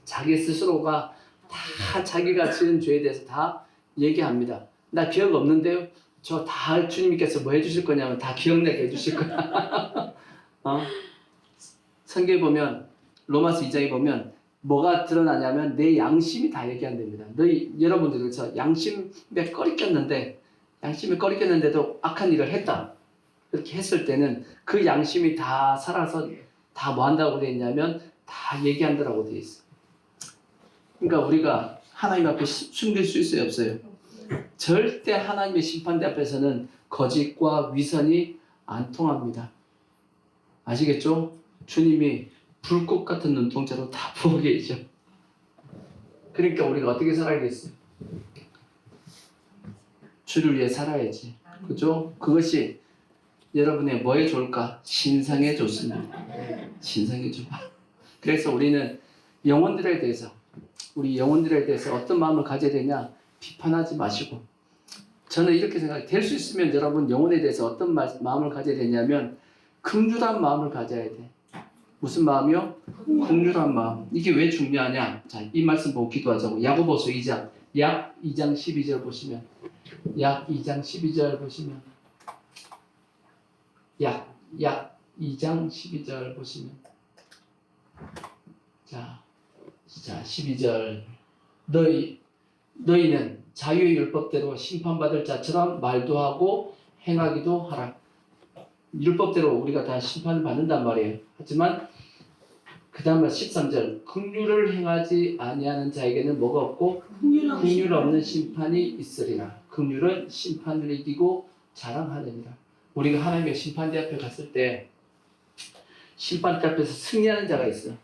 자기 스스로가 다 자기가 지은 죄에 대해서 다 얘기합니다. 나 기억 없는데요. 저 다 주님께서 뭐 해주실 거냐면 다 기억나게 해주실 거야. 성경에 보면 로마서 2장에 보면 뭐가 드러나냐면 내 양심이 다 얘기한답니다. 여러분들 저 양심에 꺼리꼈는데도 악한 일을 했다. 그렇게 했을 때는 그 양심이 다 살아서 다 뭐 한다고 되어 있냐면 다 얘기한다라고 되어 있어. 그러니까 우리가 하나님 앞에 숨길 수 있어요, 없어요? 절대 하나님의 심판대 앞에서는 거짓과 위선이 안 통합니다. 아시겠죠? 주님이 불꽃 같은 눈동자로 다 보고 계시죠. 그러니까 우리가 어떻게 살아야겠어요? 주를 위해 살아야지. 그죠? 그것이 여러분의 뭐에 좋을까? 신상에 좋습니다. 신상에 좋아. 그래서 우리는 영혼들에 대해서 어떤 마음을 가져야 되냐? 비판하지 마시고, 저는 이렇게 생각해요. 될 수 있으면 여러분 영혼에 대해서 어떤 마음을 가져야 되냐면 긍휼한 마음을 가져야 돼. 무슨 마음이요? 긍휼한 마음. 이게 왜 중요하냐? 자, 이 말씀 보고 기도하자고. 야고보서 2장, 약 2장 12절 보시면, 약 2장 12절 보시면, 약 2장 12절 보시면, 자 12절. 너희는 자유의 율법대로 심판받을 자처럼 말도 하고 행하기도 하라. 율법대로 우리가 다 심판을 받는단 말이에요. 하지만 그 다음에 13절. 긍휼을 행하지 아니하는 자에게는 뭐가 없고 긍휼 없는 심판이 있으리라. 긍휼은 심판을 이기고 자랑하느니라. 우리가 하나님의 심판대 앞에 갔을 때 심판대 앞에서 승리하는 자가 있어요.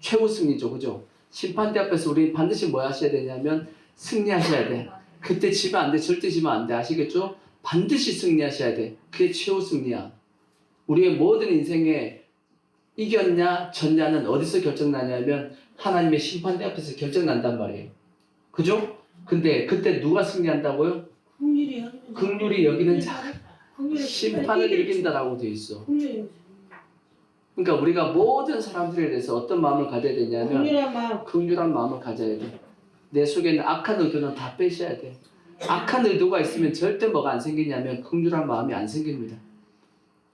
최고 승리죠, 그죠? 심판대 앞에서 우리 반드시 뭐 하셔야 되냐면 승리하셔야 돼. 그때 지면 안 돼. 절대 지면 안 돼. 아시겠죠? 반드시 승리하셔야 돼. 그게 최후 승리야. 우리의 모든 인생에 이겼냐 졌냐는 어디서 결정나냐면 하나님의 심판대 앞에서 결정난단 말이에요. 그죠? 근데 그때 누가 승리한다고요? 긍휼히 여기는 자. 심판을 이긴다라고 돼 있어. 그러니까 우리가 모든 사람들에 대해서 어떤 마음을 가져야 되냐면 긍휼한 마음을 가져야 돼. 내 속에 있는 악한 의도는 다 빼셔야 돼. 악한 의도가 있으면 절대 뭐가 안 생기냐면 긍휼한 마음이 안 생깁니다.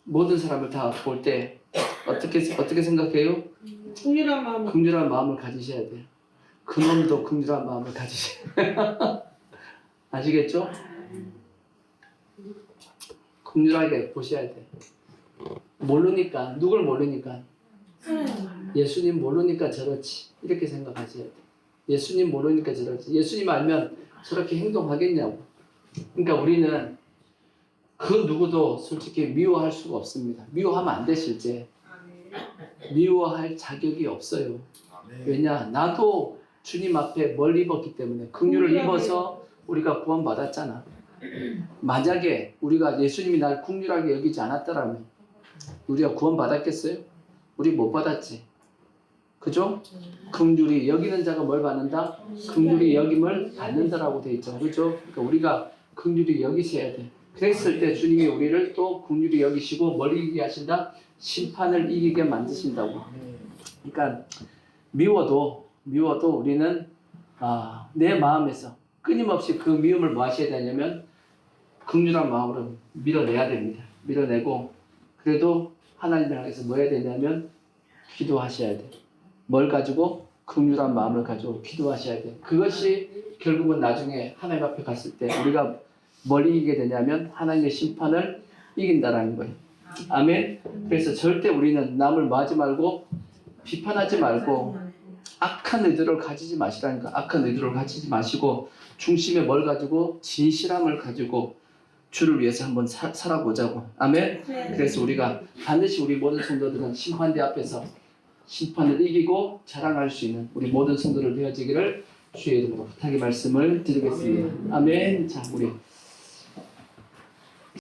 모든 사람을 다 볼 때 어떻게 생각해요? 긍휼한 마음을 가지셔야 돼요. 그놈도 긍휼한 마음을 가지셔야 돼요. 아시겠죠? 긍휼하게 보셔야 돼. 모르니까, 누굴 모르니까. 예수님 모르니까 저렇지. 이렇게 생각하셔야 돼. 예수님 모르니까 저렇지. 예수님 알면 저렇게 행동하겠냐고. 그러니까 우리는 그 누구도 솔직히 미워할 수가 없습니다. 미워하면 안 돼, 실제. 미워할 자격이 없어요. 왜냐? 나도 주님 앞에 뭘 입었기 때문에 긍휼을 입어서 우리가 구원받았잖아. 만약에 우리가 예수님이 날 긍휼하게 여기지 않았더라면 우리가 구원받았겠어요? 우리 못 받았지. 그죠? 긍휼히 여기는 자가 뭘 받는다? 긍휼히 여김을 받는다라고 돼 있죠. 그죠? 그러니까 우리가 긍휼히 여기셔야 돼. 그랬을 때 주님이 우리를 또 긍휼히 여기시고 뭘 이기게 하신다? 심판을 이기게 만드신다고. 그러니까 미워도 우리는 내 마음에서 끊임없이 그 미움을 뭐 하셔야 되냐면 긍휼한 마음으로 밀어내야 됩니다. 밀어내고 그래도 하나님을 향해서 뭐 해야 되냐면 기도하셔야 돼. 뭘 가지고? 긍휼한 마음을 가지고 기도하셔야 돼. 그것이 결국은 나중에 하나님 앞에 갔을 때 우리가 뭘 이기게 되냐면 하나님의 심판을 이긴다라는 거예요. 아멘. 그래서 절대 우리는 남을 뭐 하지 말고 비판하지 말고 악한 의도를 가지지 마시라니까. 악한 의도를 가지지 마시고 중심에 뭘 가지고? 진실함을 가지고 주를 위해서 한번 살아보자고. 아멘. 그래서 우리가 반드시 우리 모든 성도들은 심판대 앞에서 심판을 이기고 자랑할 수 있는 우리 모든 성도들 되어지기를 주의 이름으로 부탁의 말씀을 드리겠습니다. 아멘. 자, 우리